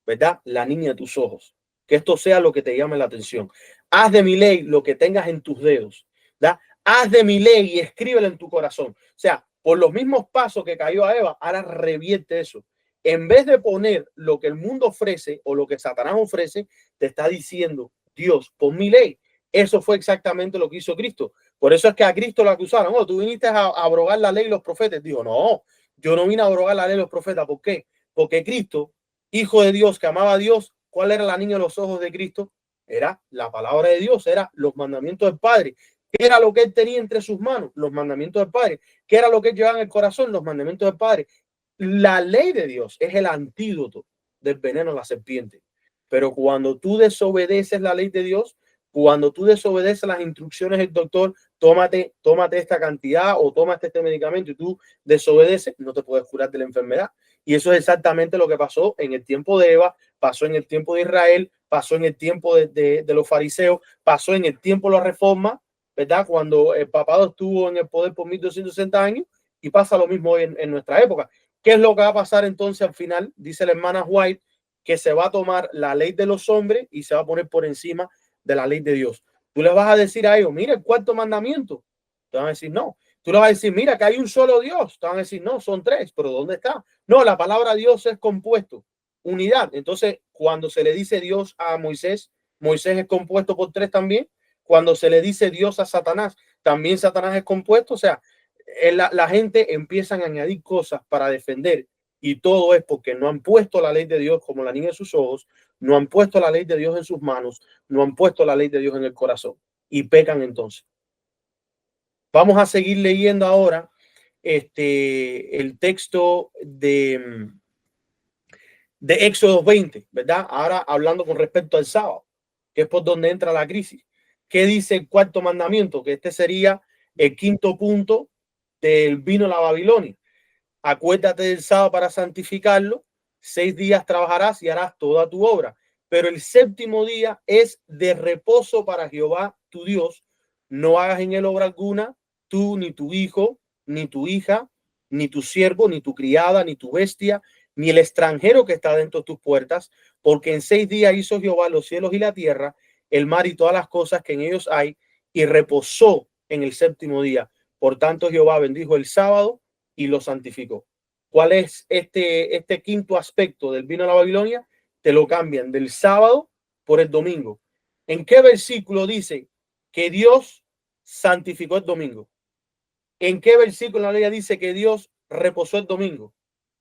¿verdad? La niña de tus ojos. Que esto sea lo que te llame la atención. Haz de mi ley lo que tengas en tus dedos, ¿verdad? Haz de mi ley y escríbela en tu corazón. O sea, por los mismos pasos que cayó a Eva, ahora revierte eso. En vez de poner lo que el mundo ofrece o lo que Satanás ofrece, te está diciendo, Dios, pon mi ley. Eso fue exactamente lo que hizo Cristo. Por eso es que a Cristo lo acusaron. Oh, tú viniste a abrogar la ley y los profetas. Digo, no, yo no vine a abrogar la ley de los profetas. ¿Por qué? Porque Cristo, hijo de Dios, que amaba a Dios, ¿cuál era la niña de los ojos de Cristo? Era la palabra de Dios, era los mandamientos del Padre. ¿Qué era lo que él tenía entre sus manos? Los mandamientos del Padre. ¿Qué era lo que él llevaba en el corazón? Los mandamientos del Padre. La ley de Dios es el antídoto del veneno de la serpiente. Pero cuando tú desobedeces la ley de Dios, cuando tú desobedeces las instrucciones del doctor, tómate esta cantidad o tómate este medicamento y tú desobedeces, no te puedes curar de la enfermedad. Y eso es exactamente lo que pasó en el tiempo de Eva, pasó en el tiempo de Israel, pasó en el tiempo de los fariseos, pasó en el tiempo de la reforma, ¿verdad? Cuando el papado estuvo en el poder por 1260 años, y pasa lo mismo hoy en nuestra época. ¿Qué es lo que va a pasar entonces al final? Dice la hermana White que se va a tomar la ley de los hombres y se va a poner por encima de la ley de Dios. Tú les vas a decir a ellos, mira el cuarto mandamiento. Te van a decir, no. Tú les vas a decir, mira que hay un solo Dios. Te van a decir, no, son tres, pero ¿dónde está? No, la palabra Dios es compuesto, unidad. Entonces, cuando se le dice Dios a Moisés, Moisés es compuesto por tres también. Cuando se le dice Dios a Satanás, también Satanás es compuesto. O sea, la gente empieza a añadir cosas para defender, y todo es porque no han puesto la ley de Dios como la niña en sus ojos, no han puesto la ley de Dios en sus manos, no han puesto la ley de Dios en el corazón y pecan entonces. Vamos a seguir leyendo ahora el texto de Éxodo 20, ¿verdad? Ahora hablando con respecto al sábado, que es por donde entra la crisis. ¿Qué dice el cuarto mandamiento? Que este sería el quinto punto del vino de la Babilonia. Acuérdate del sábado para santificarlo. 6 días trabajarás y harás toda tu obra, pero el séptimo día es de reposo para Jehová tu Dios. No hagas en él obra alguna, tú, ni tu hijo, ni tu hija, ni tu siervo, ni tu criada, ni tu bestia, ni el extranjero que está dentro de tus puertas, porque en 6 días hizo Jehová los cielos y la tierra, el mar y todas las cosas que en ellos hay, y reposó en el séptimo día. Por tanto, Jehová bendijo el sábado y lo santificó. ¿Cuál es este quinto aspecto del vino de la Babilonia? Te lo cambian del sábado por el domingo. ¿En qué versículo dice que Dios santificó el domingo? ¿En qué versículo la ley dice que Dios reposó el domingo?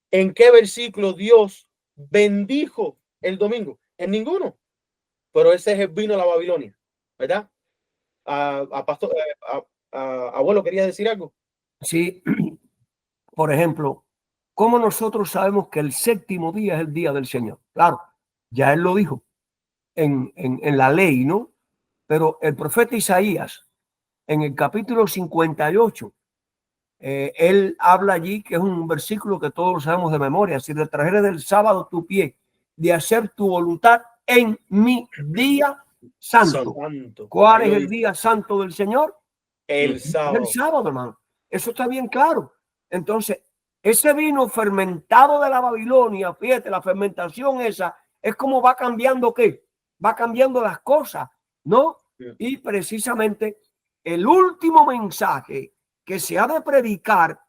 ¿En qué versículo Dios bendijo el domingo? En ninguno. Pero ese es el vino de la Babilonia, ¿verdad? Pastor, abuelo, ¿querías decir algo? Sí, por ejemplo, ¿cómo nosotros sabemos que el séptimo día es el día del Señor? Claro, ya él lo dijo en la ley, ¿no? Pero el profeta Isaías, en el capítulo 58, Él habla allí, que es un versículo que todos lo sabemos de memoria: si te trajeres del sábado tu pie de hacer tu voluntad en mi día santo. Santo. ¿Cuál Ahí es lo el dice. día santo del Señor? El Es el sábado. sábado, hermano. Eso está bien claro. Entonces, ese vino fermentado de la Babilonia, fíjate, la fermentación esa, es como va cambiando, ¿qué? Va cambiando las cosas, ¿no? Y precisamente el último mensaje que se ha de predicar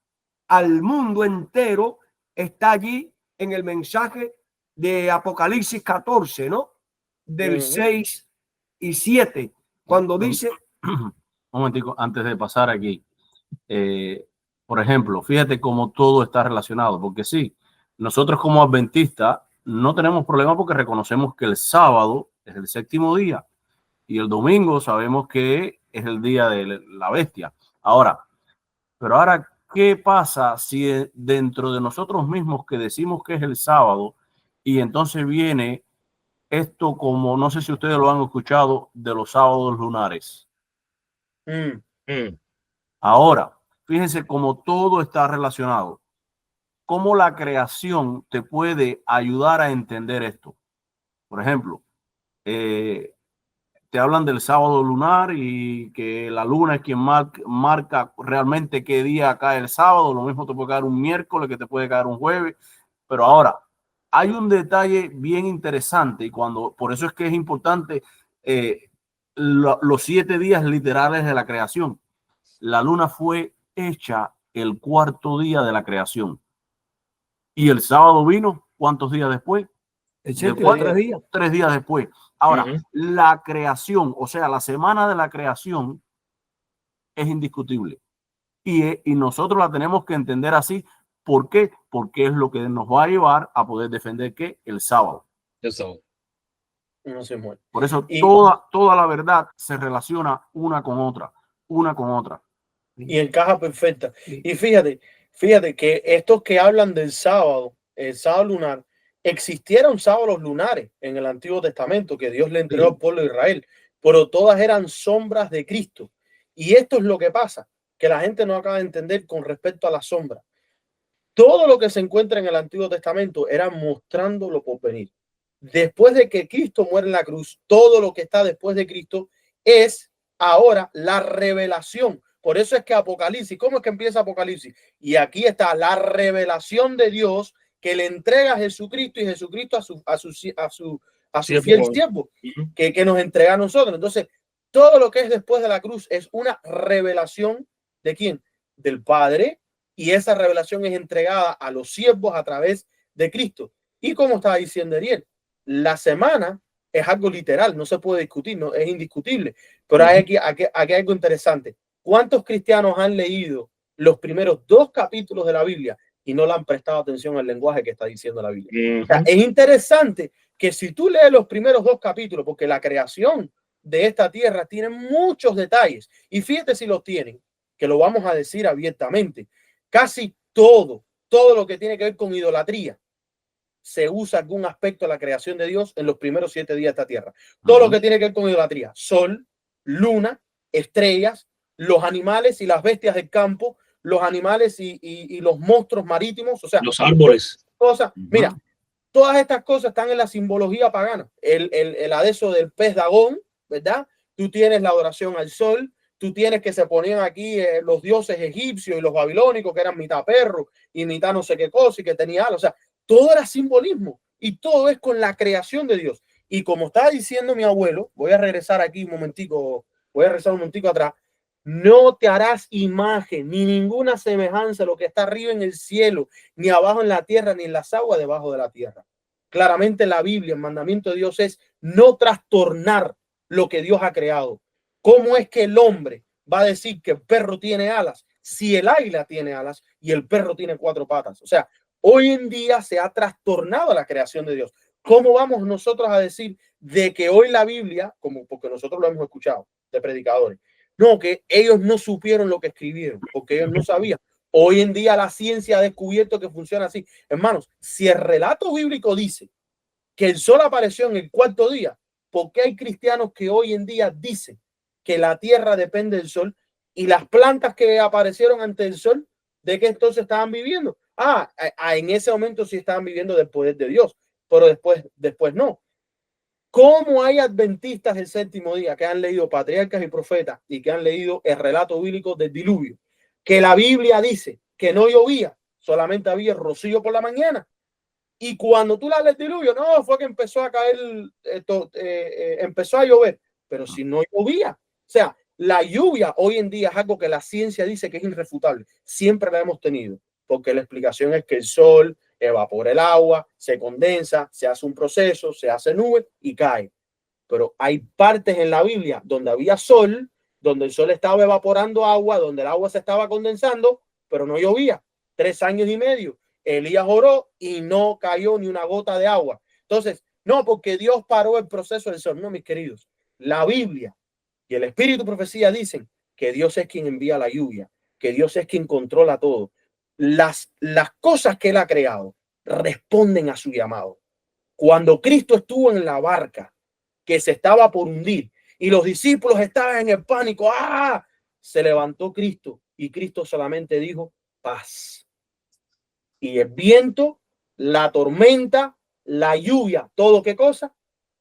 al mundo entero está allí en el mensaje de Apocalipsis 14, ¿no? Del 6 y 7, cuando dice... Un momentico, antes de pasar aquí. Por ejemplo, fíjate cómo todo está relacionado, porque sí, nosotros como adventistas no tenemos problema porque reconocemos que el sábado es el séptimo día y el domingo sabemos que es el día de la bestia. Pero ahora, ¿qué pasa si dentro de nosotros mismos que decimos que es el sábado y entonces viene esto, como no sé si ustedes lo han escuchado, de los sábados lunares? Ahora, fíjense cómo todo está relacionado. ¿Cómo la creación te puede ayudar a entender esto? Por ejemplo, te hablan del sábado lunar y que la luna es quien marca realmente qué día cae el sábado. Lo mismo te puede caer un miércoles, que te puede caer un jueves. Pero ahora, hay un detalle bien interesante y por eso es que es importante los 7 días literales de la creación. La luna fue hecha el cuarto día de la creación. Y el sábado vino, ¿cuántos días después? El 3 días. 3 días después. Ahora, la creación, o sea, la semana de la creación es indiscutible. Y nosotros la tenemos que entender así. ¿Por qué? Porque es lo que nos va a llevar a poder defender que el sábado. Eso. No se muere. Por eso Y, toda la verdad se relaciona una con otra. y encaja perfecta. Y fíjate que estos que hablan del sábado, el sábado lunar, existieron sábados lunares en el Antiguo Testamento que Dios le entregó al pueblo de Israel, pero todas eran sombras de Cristo. Y esto es lo que pasa, que la gente no acaba de entender con respecto a la sombra. Todo lo que se encuentra en el Antiguo Testamento era mostrando lo por venir. Después de que Cristo muere en la cruz, todo lo que está después de Cristo es ahora la revelación. Por eso es que Apocalipsis, ¿cómo es que empieza Apocalipsis? Y aquí está la revelación de Dios que le entrega a Jesucristo y Jesucristo a su fiel siervo que nos entrega a nosotros. Entonces, todo lo que es después de la cruz es una revelación ¿de quién? Del Padre, y esa revelación es entregada a los siervos a través de Cristo. Y como estaba diciendo Ariel, la semana es algo literal, no se puede discutir, no es indiscutible. Pero hay aquí algo interesante. ¿Cuántos cristianos han leído los primeros 2 capítulos de la Biblia y no le han prestado atención al lenguaje que está diciendo la Biblia? O sea, es interesante que si tú lees los primeros 2 capítulos, porque la creación de esta tierra tiene muchos detalles, y fíjate si los tienen, que lo vamos a decir abiertamente, casi todo lo que tiene que ver con idolatría se usa algún aspecto de la creación de Dios en los primeros 7 días de esta tierra. Todo lo que tiene que ver con idolatría, sol, luna, estrellas, los animales y las bestias del campo, los animales y los monstruos marítimos, o sea, los árboles. Mira, todas estas cosas están en la simbología pagana. El adeso del pez Dagón, ¿verdad? Tú tienes la adoración al sol, tú tienes que se ponían aquí los dioses egipcios y los babilónicos, que eran mitad perro y mitad no sé qué cosa y que tenía algo. O sea, todo era simbolismo y todo es con la creación de Dios. Y como estaba diciendo mi abuelo, voy a regresar aquí un momentico, atrás. No te harás imagen ni ninguna semejanza a lo que está arriba en el cielo, ni abajo en la tierra, ni en las aguas debajo de la tierra. Claramente la Biblia, el mandamiento de Dios es no trastornar lo que Dios ha creado. ¿Cómo es que el hombre va a decir que el perro tiene alas si el águila tiene alas y el perro tiene 4 patas? O sea, hoy en día se ha trastornado la creación de Dios. ¿Cómo vamos nosotros a decir de que hoy la Biblia, como porque nosotros lo hemos escuchado de predicadores, no, que ellos no supieron lo que escribieron, porque ellos no sabían? Hoy en día la ciencia ha descubierto que funciona así. Hermanos, si el relato bíblico dice que el sol apareció en el 4º día, ¿por qué hay cristianos que hoy en día dicen que la tierra depende del sol y las plantas que aparecieron ante el sol ¿De qué entonces estaban viviendo? En ese momento sí estaban viviendo del poder de Dios, pero después no. ¿Cómo hay adventistas del séptimo día que han leído Patriarcas y Profetas y que han leído el relato bíblico del diluvio? Que la Biblia dice que no llovía, solamente había rocío por la mañana. Y cuando tú lees el diluvio, no, fue que empezó a caer, empezó a llover, pero si no llovía. O sea, la lluvia hoy en día es algo que la ciencia dice que es irrefutable. Siempre la hemos tenido, porque la explicación es que el sol evapora el agua, se condensa, se hace un proceso, se hace nube y cae. Pero hay partes en la Biblia donde había sol, donde el sol estaba evaporando agua, donde el agua se estaba condensando, pero no llovía. 3 años y medio. Elías oró y no cayó ni una gota de agua. Entonces, no porque Dios paró el proceso del sol. No, mis queridos. La Biblia y el Espíritu de Profecía dicen que Dios es quien envía la lluvia, que Dios es quien controla todo. Las cosas que Él ha creado responden a su llamado. Cuando Cristo estuvo en la barca que se estaba por hundir y los discípulos estaban en el pánico, se levantó Cristo y Cristo solamente dijo paz. Y el viento, la tormenta, la lluvia, todo qué cosa,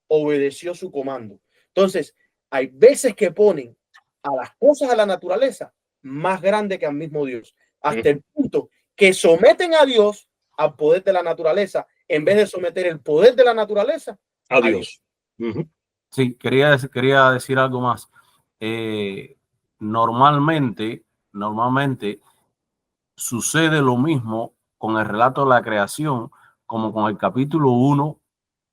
obedeció su comando. Entonces, hay veces que ponen a las cosas de la naturaleza más grande que al mismo Dios, hasta el punto que someten a Dios al poder de la naturaleza en vez de someter el poder de la naturaleza a Dios. Sí, quería decir algo más. Normalmente sucede lo mismo con el relato de la creación como con el capítulo 1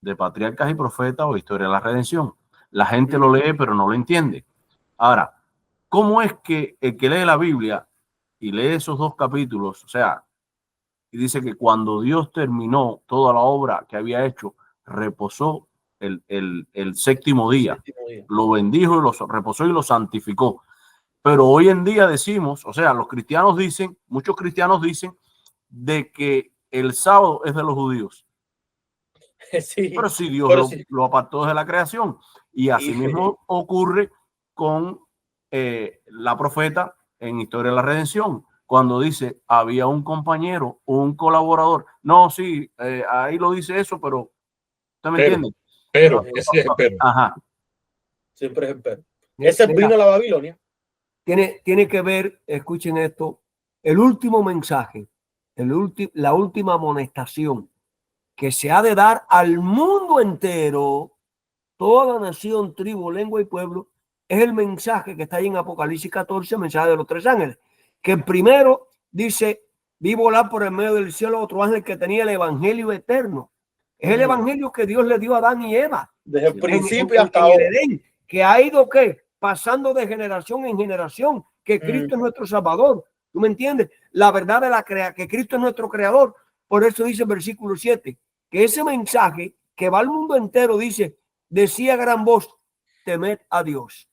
de Patriarcas y Profetas o Historia de la Redención. La gente lo lee pero no lo entiende. Ahora, ¿cómo es que el que lee la Biblia y lee esos 2 capítulos, o sea, y dice que cuando Dios terminó toda la obra que había hecho, reposó el séptimo día, lo bendijo y lo reposó y lo santificó? Pero hoy en día decimos, o sea, los cristianos dicen, muchos cristianos dicen de que el sábado es de los judíos. Sí, pero si Dios lo apartó de la creación. Y así mismo ocurre con la profeta en Historia de la Redención, cuando dice, había un compañero, un colaborador. No, sí, ahí lo dice eso, pero ¿usted me entiende? Pero, ese es el pero. Ajá. Siempre es el pero. Ese vino a la Babilonia. Tiene que ver, escuchen esto, el último mensaje, la última amonestación que se ha de dar al mundo entero, toda nación, tribu, lengua y pueblo, es el mensaje que está ahí en Apocalipsis 14, el mensaje de los 3 ángeles, que el primero dice, vi volar por el medio del cielo otro ángel que tenía el evangelio eterno. Es el evangelio que Dios le dio a Adán y Eva. Desde el principio hasta ahora. Edén, que ha ido, ¿qué? Pasando de generación en generación, que Cristo es nuestro Salvador. ¿Tú me entiendes? La verdad de que Cristo es nuestro Creador. Por eso dice el versículo 7, que ese mensaje que va al mundo entero dice, decía a gran voz, temed a Dios,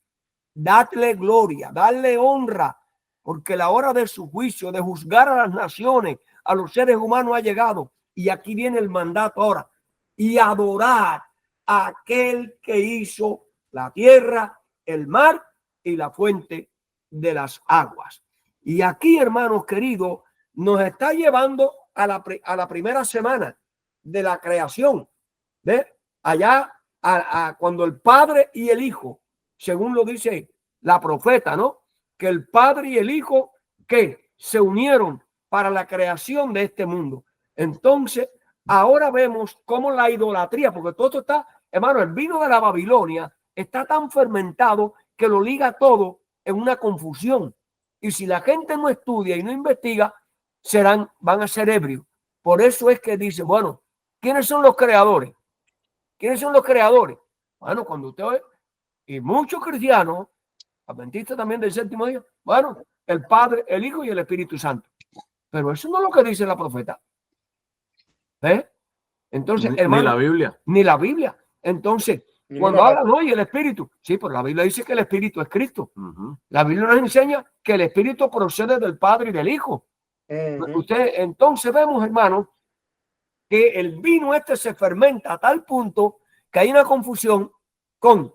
dadle gloria, dadle honra, porque la hora de su juicio, de juzgar a las naciones, a los seres humanos ha llegado. Y aquí viene el mandato ahora, y adorar a aquel que hizo la tierra, el mar y la fuente de las aguas. Y aquí, hermanos queridos, nos está llevando a la primera semana de la creación. ¿Ves? Allá cuando el Padre y el Hijo, según lo dice la profeta, ¿no? Que el Padre y el Hijo que se unieron para la creación de este mundo. Entonces, ahora vemos cómo la idolatría, porque todo esto está, hermano, el vino de la Babilonia está tan fermentado que lo liga todo en una confusión. Y si la gente no estudia y no investiga, van a ser ebrios. Por eso es que dice, bueno, ¿quiénes son los creadores? ¿Quiénes son los creadores? Bueno, cuando usted ve, y muchos cristianos, adventistas también del séptimo día, bueno, el Padre, el Hijo y el Espíritu Santo. Pero eso no es lo que dice la profeta. Entonces, hermano, ni la Biblia. Ni la Biblia. Entonces, cuando hablan hoy el Espíritu, sí, pero la Biblia dice que el Espíritu es Cristo. La Biblia nos enseña que el Espíritu procede del Padre y del Hijo. Entonces vemos, hermano, que el vino se fermenta a tal punto que hay una confusión con,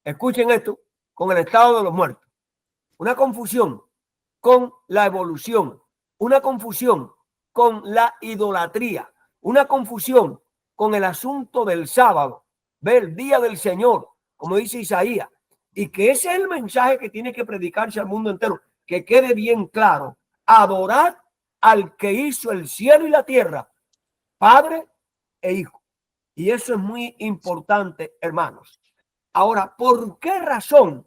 escuchen esto, con el estado de los muertos. Una confusión con la evolución. una confusión con la idolatría, una confusión con el asunto del sábado, ve el día del Señor, como dice Isaías, y que ese es el mensaje que tiene que predicarse al mundo entero, que quede bien claro: adorar al que hizo el cielo y la tierra, Padre e Hijo. Y eso es muy importante, hermanos. Ahora, ¿por qué razón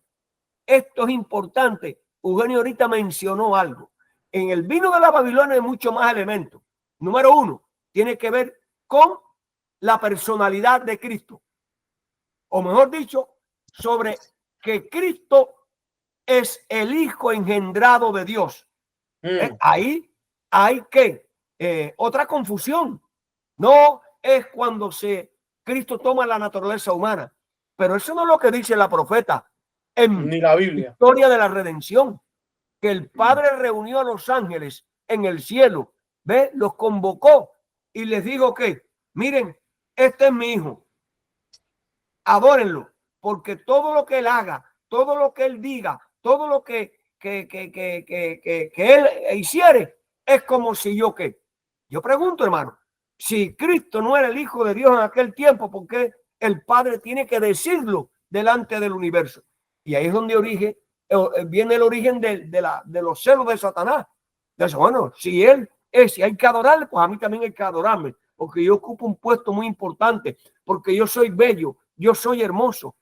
esto es importante? Eugenio ahorita mencionó algo. En el vino de la Babilonia hay muchos más elementos. Número uno, tiene que ver con la personalidad de Cristo. O mejor dicho, sobre que Cristo es el Hijo engendrado de Dios. Ahí hay otra confusión. No es cuando Cristo toma la naturaleza humana, pero eso no es lo que dice la profeta Ni la Biblia. Historia de la redención, que el Padre reunió a los ángeles en el cielo, los convocó y les dijo que, miren, este es mi hijo, adórenlo, porque todo lo que él haga, todo lo que él diga, todo lo que él hiciere, es como si yo pregunto, hermano, si Cristo no era el Hijo de Dios en aquel tiempo, ¿por qué el Padre tiene que decirlo delante del universo? Y ahí es donde viene el origen de los celos de Satanás. Entonces, bueno, si hay que adorarle, pues a mí también hay que adorarme, porque yo ocupo un puesto muy importante, porque yo soy bello, yo soy hermoso.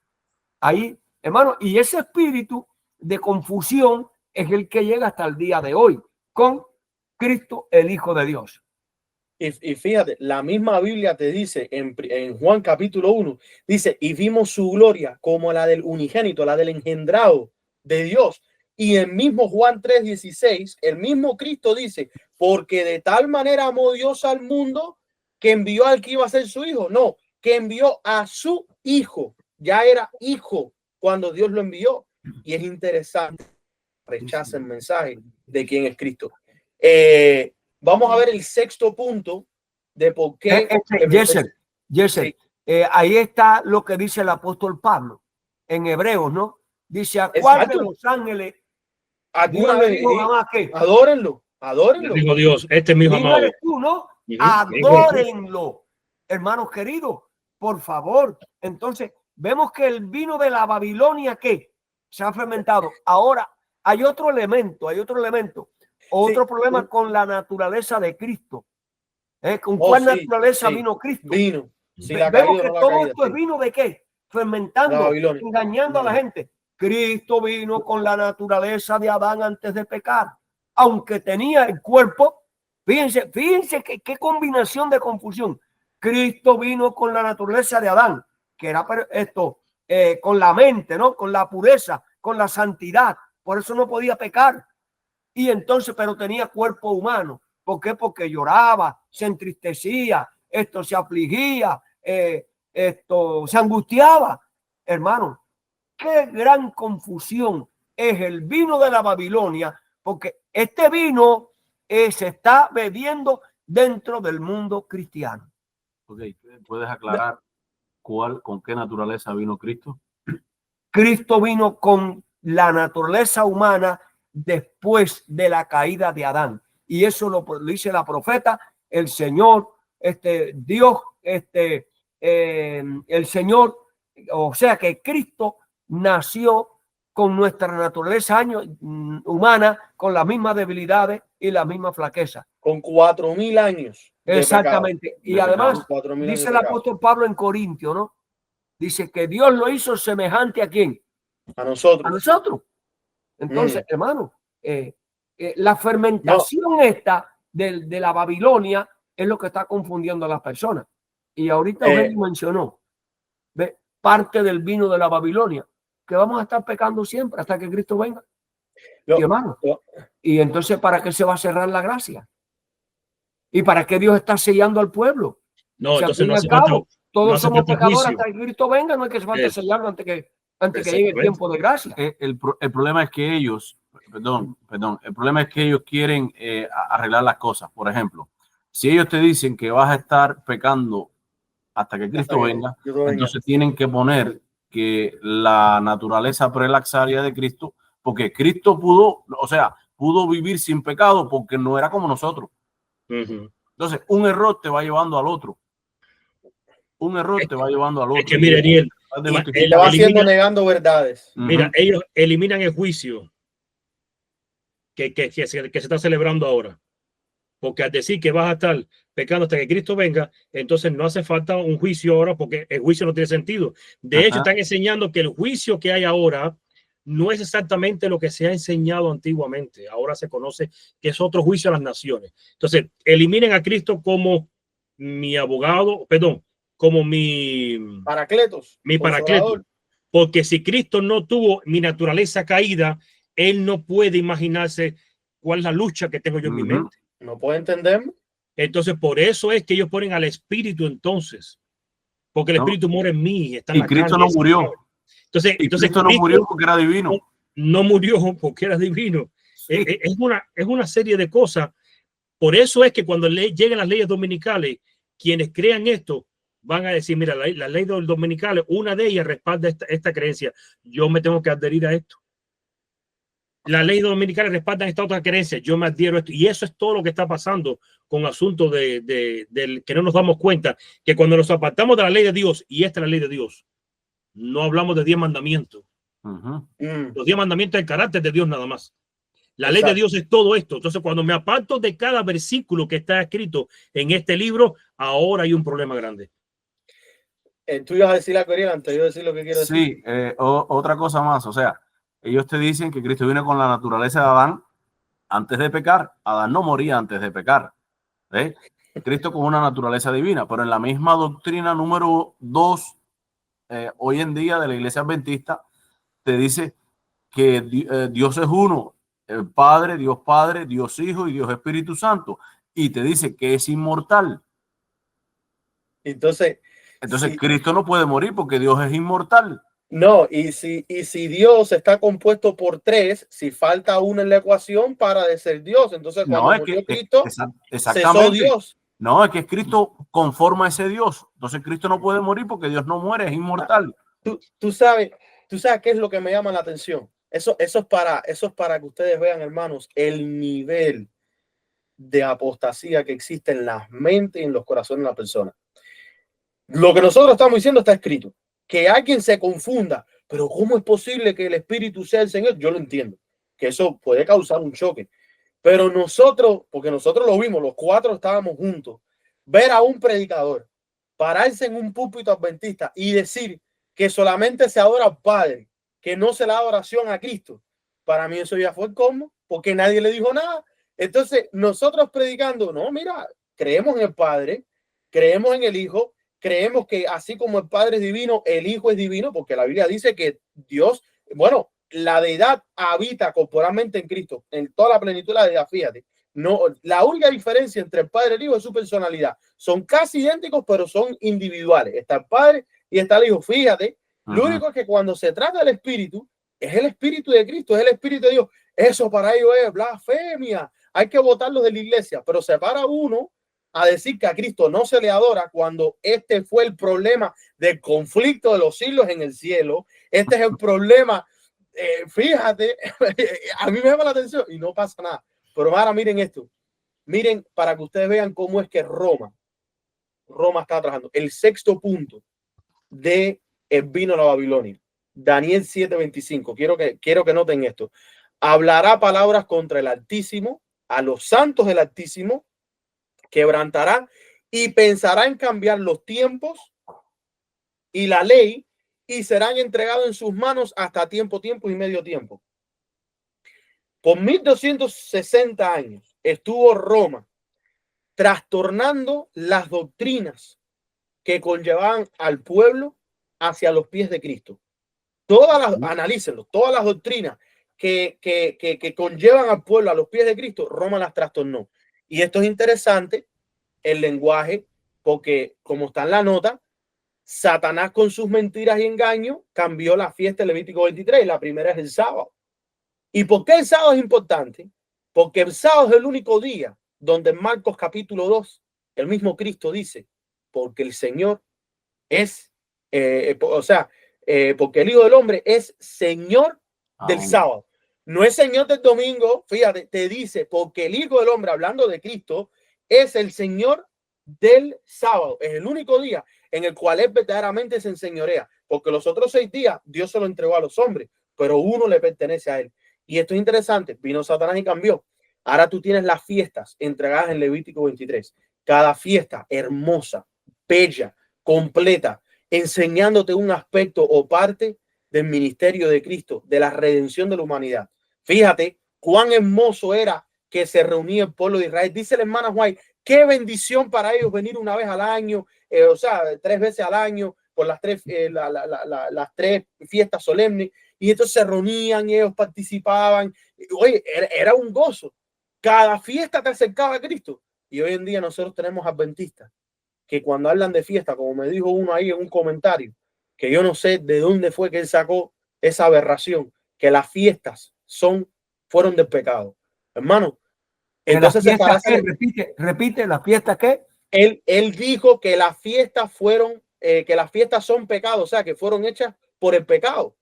Ahí, hermano, y ese espíritu de confusión es el que llega hasta el día de hoy con Cristo, el Hijo de Dios. Y fíjate, la misma Biblia te dice en Juan capítulo 1, dice, y vimos su gloria como la del unigénito, la del engendrado de Dios. Y el mismo Juan 3:16, el mismo Cristo dice, porque de tal manera amó Dios al mundo que envió al que iba a ser su hijo. No, que envió a su hijo. Ya era hijo cuando Dios lo envió. Y es interesante, rechaza el mensaje de quién es Cristo. Vamos a ver el sexto punto de por qué. Yesel, ahí está lo que dice el apóstol Pablo en Hebreos, ¿no? Dice, ¿a cuál de los ángeles Dios le dijo jamás que? Adórenlo, adórenlo. Dijo Dios, este es mi hijo amado. Eres tú, ¿no? Adórenlo, hermanos queridos, por favor. Entonces, vemos que el vino de la Babilonia que se ha fermentado. Ahora, hay otro elemento, otro problema con la naturaleza de Cristo. ¿Con cuál naturaleza vino Cristo? Vino. Vemos que todo esto es vino de qué? Fermentando, engañando a la gente. Cristo vino con la naturaleza de Adán antes de pecar. Aunque tenía el cuerpo, fíjense qué combinación de confusión. Cristo vino con la naturaleza de Adán, que era con la mente, ¿no? Con la pureza, con la santidad. Por eso no podía pecar. Y entonces, pero tenía cuerpo humano. ¿Por qué? Porque lloraba, se entristecía, se afligía, se angustiaba. Hermano, qué gran confusión es el vino de la Babilonia, porque este vino se está bebiendo dentro del mundo cristiano. Okay. ¿Puedes aclarar con qué naturaleza vino Cristo? Cristo vino con la naturaleza humana después de la caída de Adán. Y eso lo dice la profeta, el Señor, Dios, el Señor, o sea que Cristo nació con nuestra naturaleza humana, con las mismas debilidades y las mismas flaquezas. Con 4.000 años. Exactamente. Y además, dice el apóstol Pablo en Corintio, ¿no? Dice que Dios lo hizo semejante ¿a quién? A nosotros. A nosotros. Entonces, hermano, la fermentación esta de la Babilonia es lo que está confundiendo a las personas. Y ahorita Eugenio mencionó parte del vino de la Babilonia, que vamos a estar pecando siempre hasta que Cristo venga. Y entonces, ¿para qué se va a cerrar la gracia? ¿Y para qué Dios está sellando al pueblo? No, si entonces no hace todos somos pecadores hasta que Cristo venga, no es que se falta sellarlo antes que llegue el tiempo de gracia. El problema es que ellos, el problema es que ellos quieren arreglar las cosas. Por ejemplo, si ellos te dicen que vas a estar pecando hasta que Cristo venga, entonces tienen que poner que la naturaleza prelaxaria de Cristo, porque Cristo pudo, o sea, pudo vivir sin pecado porque no era como nosotros. Ujú. Entonces, un error te va llevando al otro. Un error te va llevando al Es otro. que mira, Ariel, Y te va haciendo negando verdades. mira, ellos eliminan el juicio que se está celebrando ahora. Porque al decir que vas a estar pecando hasta que Cristo venga, entonces no hace falta un juicio ahora porque el juicio no tiene sentido. De hecho, están enseñando que el juicio que hay ahora no es exactamente lo que se ha enseñado antiguamente. Ahora se conoce que es otro juicio a las naciones. Entonces, eliminen a Cristo como mi abogado, perdón, como mi Paracletos, paracleto. consolador. Porque si Cristo no tuvo mi naturaleza caída, él no puede imaginarse cuál es la lucha que tengo yo en mi mente. No puede entenderme. Entonces, por eso es que ellos ponen al Espíritu entonces. Porque el Espíritu mora en mí. Está en y la Cristo carne, no murió. Entonces, Cristo no murió porque era divino. No murió porque era divino. Sí. Es una serie de cosas. Por eso es que cuando lleguen las leyes dominicales, quienes crean esto van a decir, mira, las leyes dominicales, una de ellas respalda esta creencia. Yo me tengo que adherir a esto. La ley dominicana respalda esta otra creencia, yo me adhiero a esto. Y eso es todo lo que está pasando con asuntos del que no nos damos cuenta, que cuando nos apartamos de la ley de Dios, y esta es la ley de Dios, no hablamos de 10 mandamientos. Los 10 mandamientos es el carácter de Dios nada más. La ley de Dios es todo esto. Entonces, cuando me aparto de cada versículo que está escrito en este libro, ahora hay un problema grande. Tú ibas a decir la Ariel antes yo decir lo que quiero decir. Sí, otra cosa más, o sea, ellos te dicen que Cristo vino con la naturaleza de Adán antes de pecar. Adán no moría antes de pecar. Cristo con una naturaleza divina, pero en la misma doctrina número 2, hoy en día de la iglesia adventista, te dice que Dios es uno, el Padre, Dios Hijo y Dios Espíritu Santo, y te dice que es inmortal. Entonces sí. Cristo no puede morir porque Dios es inmortal. No, y si Dios está compuesto por 3, si falta uno en la ecuación, para de ser Dios. Entonces, cuando murió Cristo, cesó Dios. No, es que Cristo conforma a ese Dios. Entonces, Cristo no puede morir porque Dios no muere, es inmortal. Tú sabes qué es lo que me llama la atención. Eso es para que ustedes vean, hermanos, el nivel de apostasía que existe en las mentes y en los corazones de la persona. Lo que nosotros estamos diciendo está escrito. Que alguien se confunda, pero ¿cómo es posible que el Espíritu sea el Señor? Yo lo entiendo, que eso puede causar un choque. Pero nosotros, porque nosotros lo vimos, los 4 estábamos juntos, ver a un predicador pararse en un púlpito adventista y decir que solamente se adora al Padre, que no se le da oración a Cristo, para mí eso ya fue el colmo, porque nadie le dijo nada. Entonces, nosotros predicando, no, mira, creemos en el Padre, creemos en el Hijo, creemos que así como el Padre es divino, el Hijo es divino, porque la Biblia dice que Dios, bueno, la deidad habita corporalmente en Cristo, en toda la plenitud de la deidad, fíjate. No, la única diferencia entre el Padre y el Hijo es su personalidad. Son casi idénticos, pero son individuales. Está el Padre y está el Hijo, fíjate. Lo único es que cuando se trata del Espíritu, es el Espíritu de Cristo, es el Espíritu de Dios. Eso para ellos es blasfemia. Hay que votarlos de la iglesia, pero se para uno a decir que a Cristo no se le adora cuando este fue el problema del conflicto de los siglos en el cielo. Este es el problema. Fíjate, a mí me llama la atención y no pasa nada. Pero ahora miren esto. Miren para que ustedes vean cómo es que Roma está trabajando. El 6º punto de el vino a la Babilonia. Daniel 7:25. Quiero que noten esto. Hablará palabras contra el Altísimo, a los santos del Altísimo, quebrantará y pensará en cambiar los tiempos y la ley y serán entregados en sus manos hasta tiempo y medio tiempo. Por 1260 años estuvo Roma trastornando las doctrinas que conllevaban al pueblo hacia los pies de Cristo. Analícenlo, todas las doctrinas que conllevan al pueblo a los pies de Cristo, Roma las trastornó. Y esto es interesante, el lenguaje, porque como está en la nota, Satanás con sus mentiras y engaños cambió la fiesta de Levítico 23. La primera es el sábado. ¿Y por qué el sábado es importante? Porque el sábado es el único día donde en Marcos capítulo 2 el mismo Cristo dice, porque el Señor es, porque el Hijo del Hombre es Señor del sábado. No es Señor del domingo, fíjate, te dice, porque el Hijo del Hombre, hablando de Cristo, es el Señor del sábado. Es el único día en el cual Él verdaderamente se enseñorea, porque los otros 6 días Dios se lo entregó a los hombres, pero uno le pertenece a Él. Y esto es interesante, vino Satanás y cambió. Ahora tú tienes las fiestas entregadas en Levítico 23. Cada fiesta hermosa, bella, completa, enseñándote un aspecto o parte del ministerio de Cristo, de la redención de la humanidad. Fíjate cuán hermoso era que se reunía el pueblo de Israel. Dice la hermana White, qué bendición para ellos venir una vez al año, o sea, 3 veces al año, por las 3 fiestas solemnes. Y entonces se reunían y ellos participaban. Oye, era un gozo. Cada fiesta te acercaba a Cristo. Y hoy en día nosotros tenemos adventistas que cuando hablan de fiesta, como me dijo uno ahí en un comentario, que yo no sé de dónde fue que él sacó esa aberración, que las fiestas fueron del pecado. Hermano, entonces repite, ¿la fiesta qué? Él dijo que las fiestas que las fiestas son pecado, o sea, que fueron hechas por el pecado.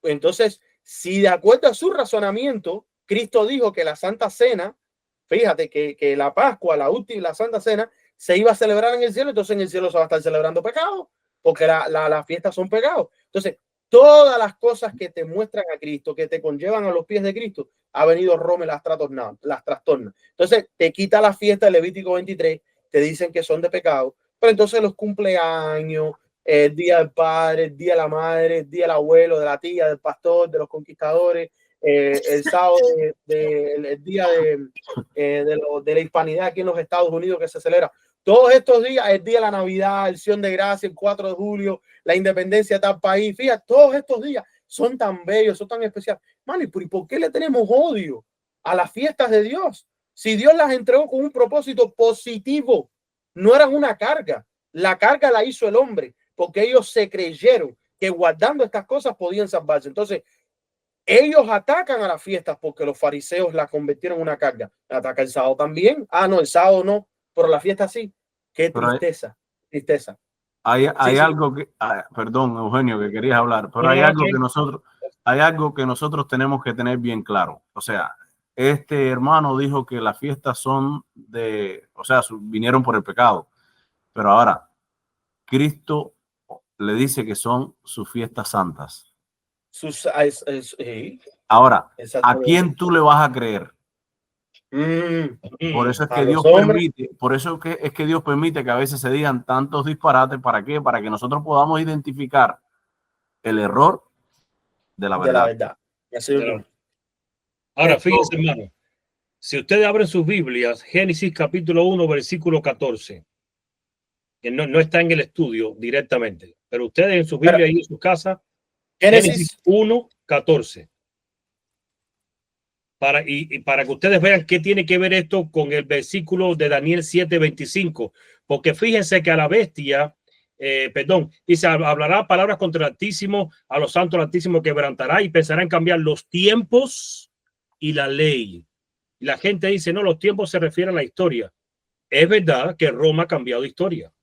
Entonces, si de acuerdo a su razonamiento, Cristo dijo que la Santa Cena, fíjate que la Pascua, la última, la Santa Cena, se iba a celebrar en el cielo, entonces en el cielo se va a estar celebrando pecado, porque las fiestas son pecados. Entonces, todas las cosas que te muestran a Cristo, que te conllevan a los pies de Cristo, ha venido Roma y las trastorna. Entonces, te quita la fiesta de Levítico 23, te dicen que son de pecado, pero entonces los cumpleaños, el día del padre, el día de la madre, el día del abuelo, de la tía, del pastor, de los conquistadores, el sábado, el día de la hispanidad aquí en los Estados Unidos que se celebra. Todos estos días, el día de la Navidad, el Acción de Gracia, el 4 de julio, la independencia de tal país, fíjate, todos estos días son tan bellos, son tan especiales. Mano, ¿y por qué le tenemos odio a las fiestas de Dios? Si Dios las entregó con un propósito positivo, no eran una carga. La carga la hizo el hombre, porque ellos se creyeron que guardando estas cosas podían salvarse. Entonces, ellos atacan a las fiestas porque los fariseos la convirtieron en una carga. Ataca el sábado también. Ah, no, el sábado no, pero la fiesta sí. Qué tristeza, tristeza. Hay algo que, perdón, Eugenio, que querías hablar, pero hay algo que nosotros tenemos que tener bien claro. O sea, este hermano dijo que las fiestas son vinieron por el pecado, pero ahora Cristo le dice que son sus fiestas santas. Ahora, ¿a quién tú le vas a creer? Por eso es que Dios permite, es que Dios permite que a veces se digan tantos disparates. ¿Para qué? Para que nosotros podamos identificar el error de la verdad. Ahora, fíjense, hermano, si ustedes abren sus Biblias, Génesis capítulo 1, versículo 14, que no está en el estudio directamente, pero ustedes en su Biblia y en su casa, Génesis 1, 14. Para que ustedes vean qué tiene que ver esto con el versículo de Daniel 7, 25, porque fíjense que a la bestia, dice, hablará palabras contra el Altísimo, a los santos del Altísimo quebrantará y pensará en cambiar los tiempos y la ley. Y la gente dice, no, los tiempos se refieren a la historia. Es verdad que Roma ha cambiado historia,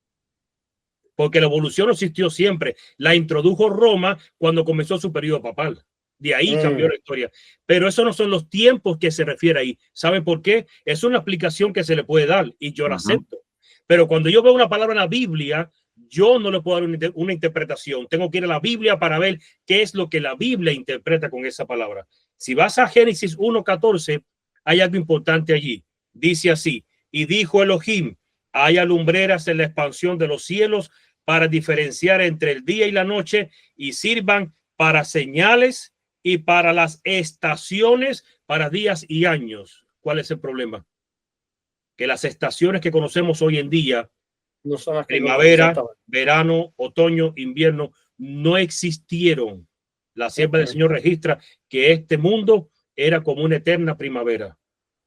porque la evolución no existió siempre. La introdujo Roma cuando comenzó su periodo papal. De ahí cambió la historia. Pero eso no son los tiempos que se refiere ahí. ¿Saben por qué? Es una explicación que se le puede dar y yo la acepto. Pero cuando yo veo una palabra en la Biblia, yo no le puedo dar una interpretación. Tengo que ir a la Biblia para ver qué es lo que la Biblia interpreta con esa palabra. Si vas a Génesis 1:14, hay algo importante allí. Dice así, y dijo Elohim, haya lumbreras en la expansión de los cielos para diferenciar entre el día y la noche y sirvan para señales y para las estaciones, para días y años. ¿Cuál es el problema? Que las estaciones que conocemos hoy en día, no son las primavera, verano, otoño, invierno, no existieron. La sierva del Señor registra que este mundo era como una eterna primavera.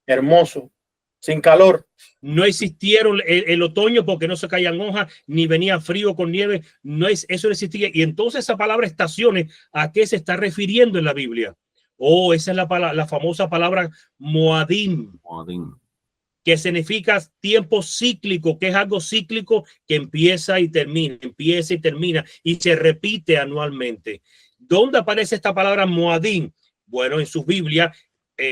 Hermoso, sin calor. No existieron el otoño porque no se caían hojas, ni venía frío con nieve. Eso no existía. Y entonces esa palabra estaciones, ¿a qué se está refiriendo en la Biblia? Esa es la famosa palabra Moadim, que significa tiempo cíclico, que es algo cíclico que empieza y termina y se repite anualmente. ¿Dónde aparece esta palabra Moadim? Bueno, en sus Biblias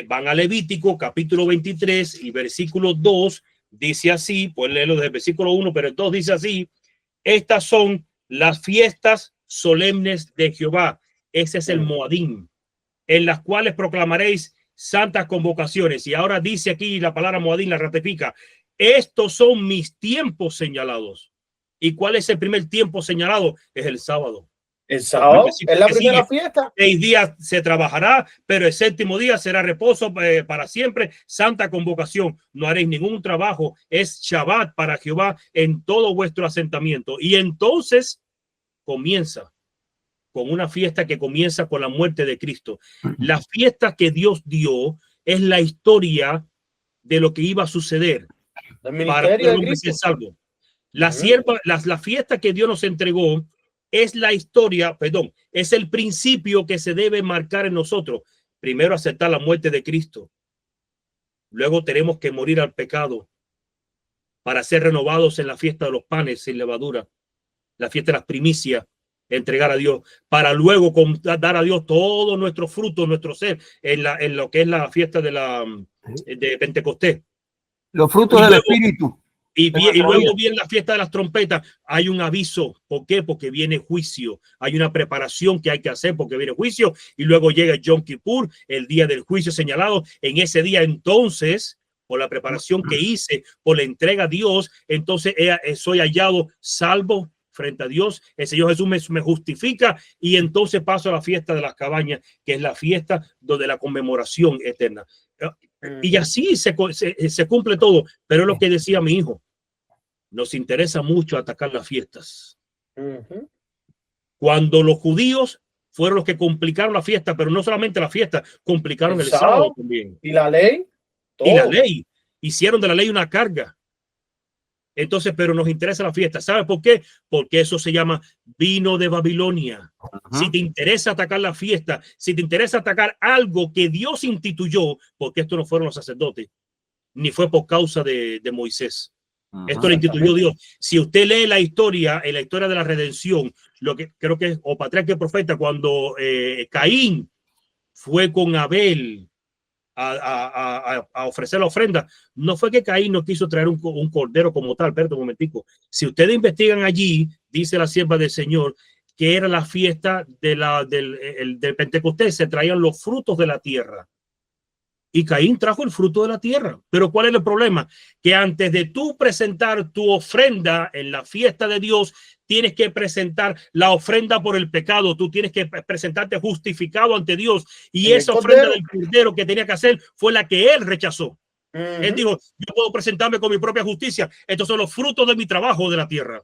van a Levítico capítulo 23 y versículo 2, dice así, pueden leerlo desde el versículo 1, pero el 2 dice así: estas son las fiestas solemnes de Jehová. Ese es el Moadim, en las cuales proclamaréis santas convocaciones. Y ahora dice aquí la palabra Moadim, la ratifica: estos son mis tiempos señalados. ¿Y cuál es el primer tiempo señalado? Es el sábado. El sábado es la primera sigue. fiesta. 6 días se trabajará, pero el séptimo día será reposo para siempre, santa convocación. No haréis ningún trabajo. Es Shabbat para Jehová en todo vuestro asentamiento. Y entonces comienza con una fiesta que comienza con la muerte de Cristo. La fiesta que Dios dio es la historia de lo que iba a suceder para que el hombre sea salvo. La fiesta que Dios nos entregó es la historia, perdón, es el principio que se debe marcar en nosotros. Primero aceptar la muerte de Cristo. Luego tenemos que morir al pecado para ser renovados en la fiesta de los panes sin levadura, la fiesta de las primicias, entregar a Dios, para luego dar a Dios todo nuestro fruto, nuestro ser, en lo que es la fiesta de Pentecostés. Los frutos del Espíritu. Y luego viene la fiesta de las trompetas. Hay un aviso. ¿Por qué? Porque viene juicio. Hay una preparación que hay que hacer porque viene juicio. Y luego llega Yom Kippur, el día del juicio señalado. En ese día, entonces, por la preparación que hice, por la entrega a Dios, entonces soy hallado salvo frente a Dios. El Señor Jesús me justifica y entonces paso a la fiesta de las cabañas, que es la fiesta de la conmemoración eterna. Y así se cumple todo. Pero es lo que decía mi hijo: nos interesa mucho atacar las fiestas. Cuando los judíos fueron los que complicaron la fiesta, pero no solamente la fiesta, complicaron el sábado también. Y la ley. Todo. Y la ley. Hicieron de la ley una carga. Entonces, pero nos interesa la fiesta. ¿Sabe por qué? Porque eso se llama vino de Babilonia. Si te interesa atacar la fiesta, si te interesa atacar algo que Dios instituyó, porque esto no fueron los sacerdotes, ni fue por causa de Moisés. Esto lo instituyó Dios. Si usted lee la historia, en la historia de la redención, lo que creo que es o patriarca y profeta, cuando Caín fue con Abel a ofrecer la ofrenda, no fue que Caín no quiso traer un cordero como tal. Espérate un momentico. Si ustedes investigan allí, dice la sierva del Señor que era la fiesta del Pentecostés, se traían los frutos de la tierra. Y Caín trajo el fruto de la tierra. Pero ¿cuál es el problema? Que antes de tú presentar tu ofrenda en la fiesta de Dios, tienes que presentar la ofrenda por el pecado. Tú tienes que presentarte justificado ante Dios. Y esa ofrenda del cordero que tenía que hacer fue la que él rechazó. Él dijo: yo puedo presentarme con mi propia justicia. Estos son los frutos de mi trabajo de la tierra.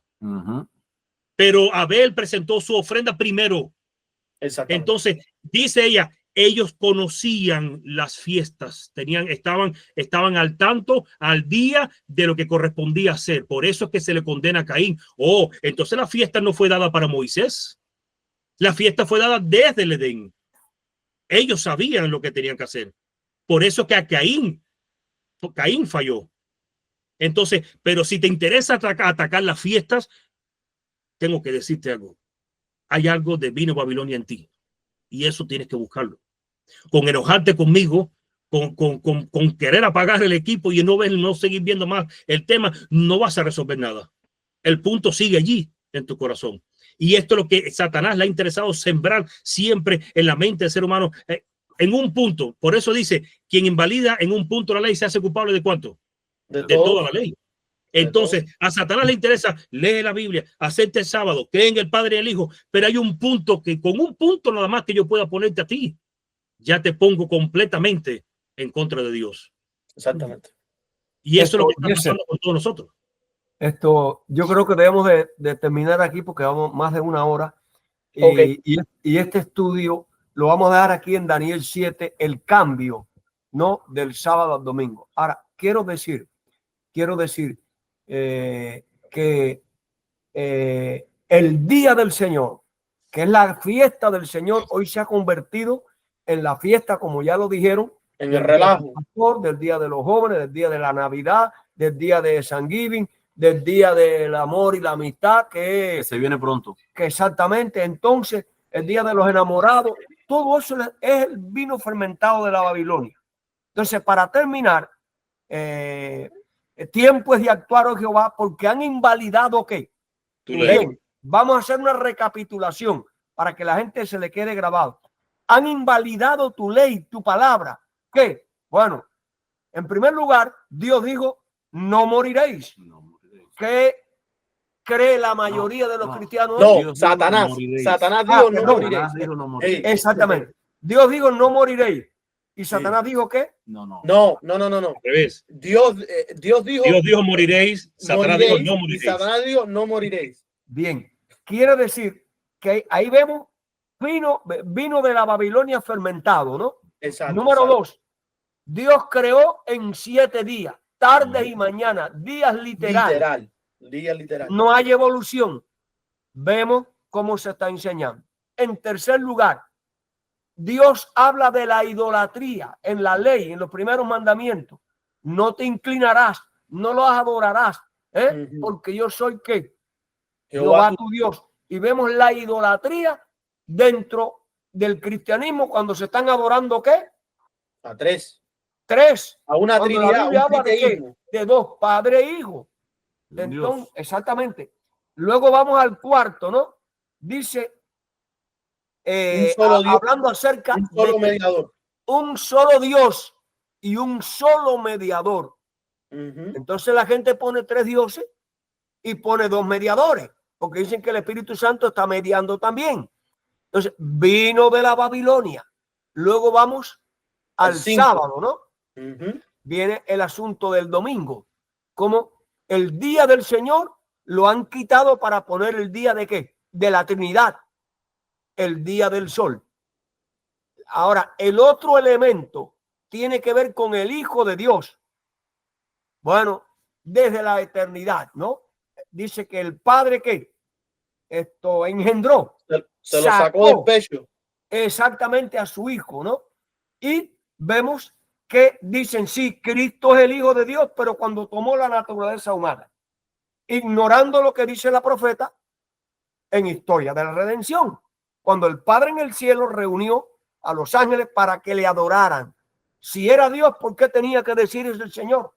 Pero Abel presentó su ofrenda primero. Entonces, dice ella, ellos conocían las fiestas, estaban al tanto, al día de lo que correspondía hacer. Por eso es que se le condena a Caín. Oh, entonces la fiesta no fue dada para Moisés. La fiesta fue dada desde el Edén. Ellos sabían lo que tenían que hacer. Por eso es que a Caín falló. Entonces, pero si te interesa atacar las fiestas, tengo que decirte algo. Hay algo de vino Babilonia en ti. Y eso tienes que buscarlo. Con enojarte conmigo, con querer apagar el equipo y no seguir viendo más el tema, no vas a resolver nada. El punto sigue allí en tu corazón. Y esto es lo que Satanás le ha interesado sembrar siempre en la mente del ser humano, en un punto. Por eso dice: quien invalida en un punto la ley se hace culpable ¿de cuánto? De toda la ley. Entonces, a Satanás le interesa: lee la Biblia, acepta el sábado, cree en el Padre y el Hijo, pero hay un punto que con un punto nada más que yo pueda ponerte a ti, ya te pongo completamente en contra de Dios. Exactamente. Y eso es lo que está pasando con todos nosotros. Yo creo que debemos de terminar aquí porque vamos más de una hora. Y este estudio lo vamos a dejar aquí en Daniel 7, el cambio, ¿no? Del sábado al domingo. Ahora, quiero decir que el día del Señor, que es la fiesta del Señor, hoy se ha convertido en la fiesta, como ya lo dijeron, en el relajo del día de los jóvenes, del día de la Navidad, del día de Thanksgiving, del día del amor y la amistad, que se viene pronto. Que exactamente. Entonces, el día de los enamorados, todo eso es el vino fermentado de la Babilonia. Entonces, para terminar, tiempo es de actuar, oh Jehová, porque han invalidado ¿qué? Tu Y ley. bien, vamos a hacer una recapitulación para que la gente se le quede grabado. Han invalidado tu ley, tu palabra. ¿Qué? Bueno, en primer lugar, Dios dijo, no moriréis. ¿Qué cree la mayoría de los cristianos? No, Dios dijo, Satanás. no moriréis. Satanás dijo, no perdón. moriréis. Satanás dijo, no moriréis. Ey, Exactamente. Dios dijo, no moriréis. ¿Y Satanás dijo qué? No, no. no, no, no, no, no. Al revés. Dios dijo, Dios dijo moriréis, Satanás dijo moriréis, no y moriréis. Satanás dijo, no moriréis. Bien. Quiere decir que ahí vemos vino de la Babilonia fermentado, ¿no? Exacto. Número exacto. 2. Dios creó en 7 días, tardes y mañanas, días literales. Literal. Día literal. No hay evolución. Vemos cómo se está enseñando. En tercer lugar, Dios habla de la idolatría en la ley, en los primeros mandamientos. No te inclinarás, no los adorarás, porque yo soy ¿qué? Jehová tu Dios. Y vemos la idolatría dentro del cristianismo cuando se están adorando ¿qué? A 3. 3. A una Cuando la trinidad, Biblia un habla de ¿qué? triteísmo. De 2, Padre e Hijo. Entonces, exactamente. Luego vamos al cuarto, ¿no? Dice, Un solo Dios, hablando acerca un solo de mediador. un solo Dios y un solo mediador. Entonces la gente pone 3 dioses y pone 2 mediadores, porque dicen que el Espíritu Santo está mediando también. Entonces, vino de la Babilonia. Luego vamos al sábado, ¿no? Viene el asunto del domingo. Como el día del Señor lo han quitado para poner el día de ¿qué? De la Trinidad, el día del sol. Ahora, el otro elemento tiene que ver con el Hijo de Dios. Bueno, desde la eternidad, ¿no? Dice que el Padre que engendró. Se lo sacó del pecho. Exactamente a su Hijo, ¿no? Y vemos que dicen, sí, Cristo es el Hijo de Dios, pero cuando tomó la naturaleza humana, ignorando lo que dice la profeta en Historia de la Redención, cuando el Padre en el cielo reunió a los ángeles para que le adoraran. Si era Dios, ¿por qué tenía que decir eso el Señor?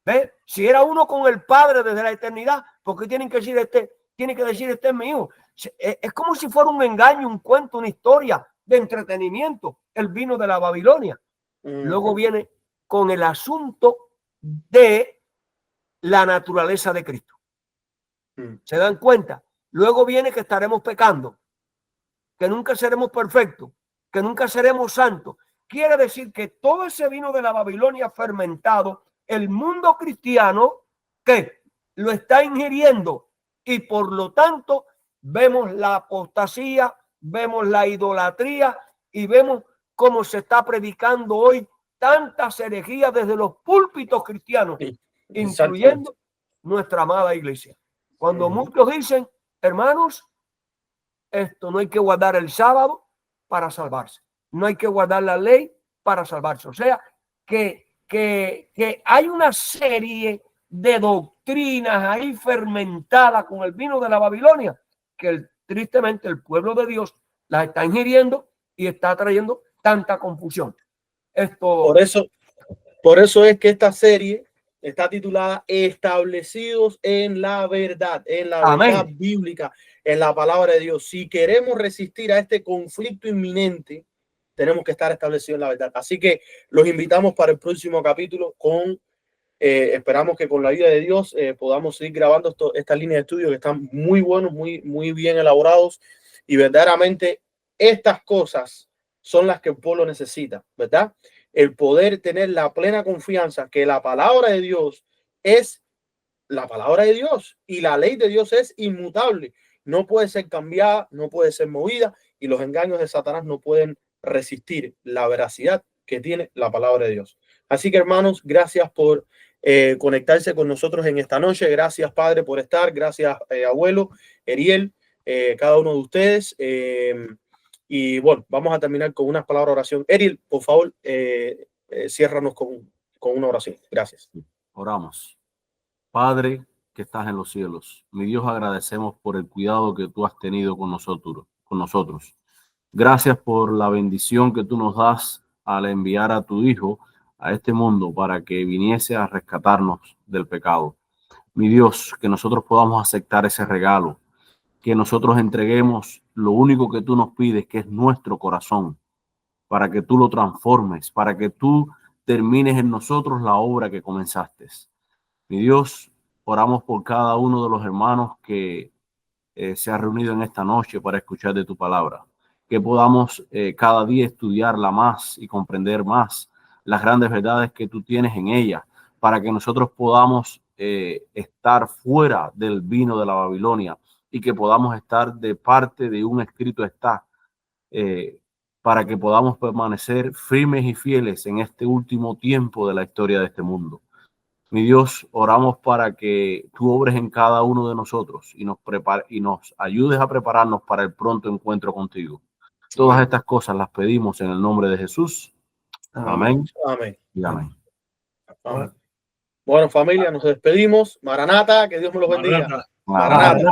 ¿Ve? Si era uno con el Padre desde la eternidad, ¿por qué tienen que decir tiene que decir este es mi hijo? Es como si fuera un engaño, un cuento, una historia de entretenimiento. El vino de la Babilonia. Luego viene con el asunto de la naturaleza de Cristo. ¿Se dan cuenta? Luego viene que estaremos pecando, que nunca seremos perfectos, que nunca seremos santos. Quiere decir que todo ese vino de la Babilonia fermentado, el mundo cristiano que lo está ingiriendo y por lo tanto vemos la apostasía, vemos la idolatría y vemos cómo se está predicando hoy tantas herejías desde los púlpitos cristianos, incluyendo nuestra amada iglesia. Cuando muchos dicen, hermanos, esto no hay que guardar el sábado para salvarse, no hay que guardar la ley para salvarse. O sea, que hay una serie de doctrinas ahí fermentadas con el vino de la Babilonia que tristemente el pueblo de Dios las está ingiriendo y está trayendo tanta confusión. Por eso es que esta serie está titulada Establecidos en la verdad bíblica, en la palabra de Dios. Si queremos resistir a este conflicto inminente, tenemos que estar establecidos en la verdad. Así que los invitamos para el próximo capítulo esperamos que con la ayuda de Dios podamos seguir grabando estas líneas de estudio que están muy buenos, muy bien elaborados, y verdaderamente estas cosas son las que el pueblo necesita, ¿verdad? El poder tener la plena confianza que la palabra de Dios es la palabra de Dios y la ley de Dios es inmutable. No puede ser cambiada, no puede ser movida, y los engaños de Satanás no pueden resistir la veracidad que tiene la palabra de Dios. Así que, hermanos, gracias por conectarse con nosotros en esta noche. Gracias, Padre, por estar. Gracias, abuelo, Eriel, cada uno de ustedes. Y bueno, vamos a terminar con unas palabras de oración. Eriel, por favor, ciérranos con una oración. Gracias. Oramos. Padre que estás en los cielos, mi Dios, agradecemos por el cuidado que tú has tenido con nosotros. Gracias por la bendición que tú nos das al enviar a tu Hijo a este mundo para que viniese a rescatarnos del pecado. Mi Dios, que nosotros podamos aceptar ese regalo, que nosotros entreguemos lo único que tú nos pides, que es nuestro corazón, para que tú lo transformes, para que tú termines en nosotros la obra que comenzaste. Mi Dios, oramos por cada uno de los hermanos que se ha reunido en esta noche para escuchar de tu palabra, que podamos cada día estudiarla más y comprender más las grandes verdades que tú tienes en ella, para que nosotros podamos estar fuera del vino de la Babilonia y que podamos estar de parte de un escrito está, para que podamos permanecer firmes y fieles en este último tiempo de la historia de este mundo. Mi Dios, oramos para que tú obres en cada uno de nosotros y nos ayudes a prepararnos para el pronto encuentro contigo. Todas estas cosas las pedimos en el nombre de Jesús. Amén. Amén. Y amén. Amén. Bueno, familia, nos despedimos. Maranata, que Dios me los bendiga. Maranata. Maranata.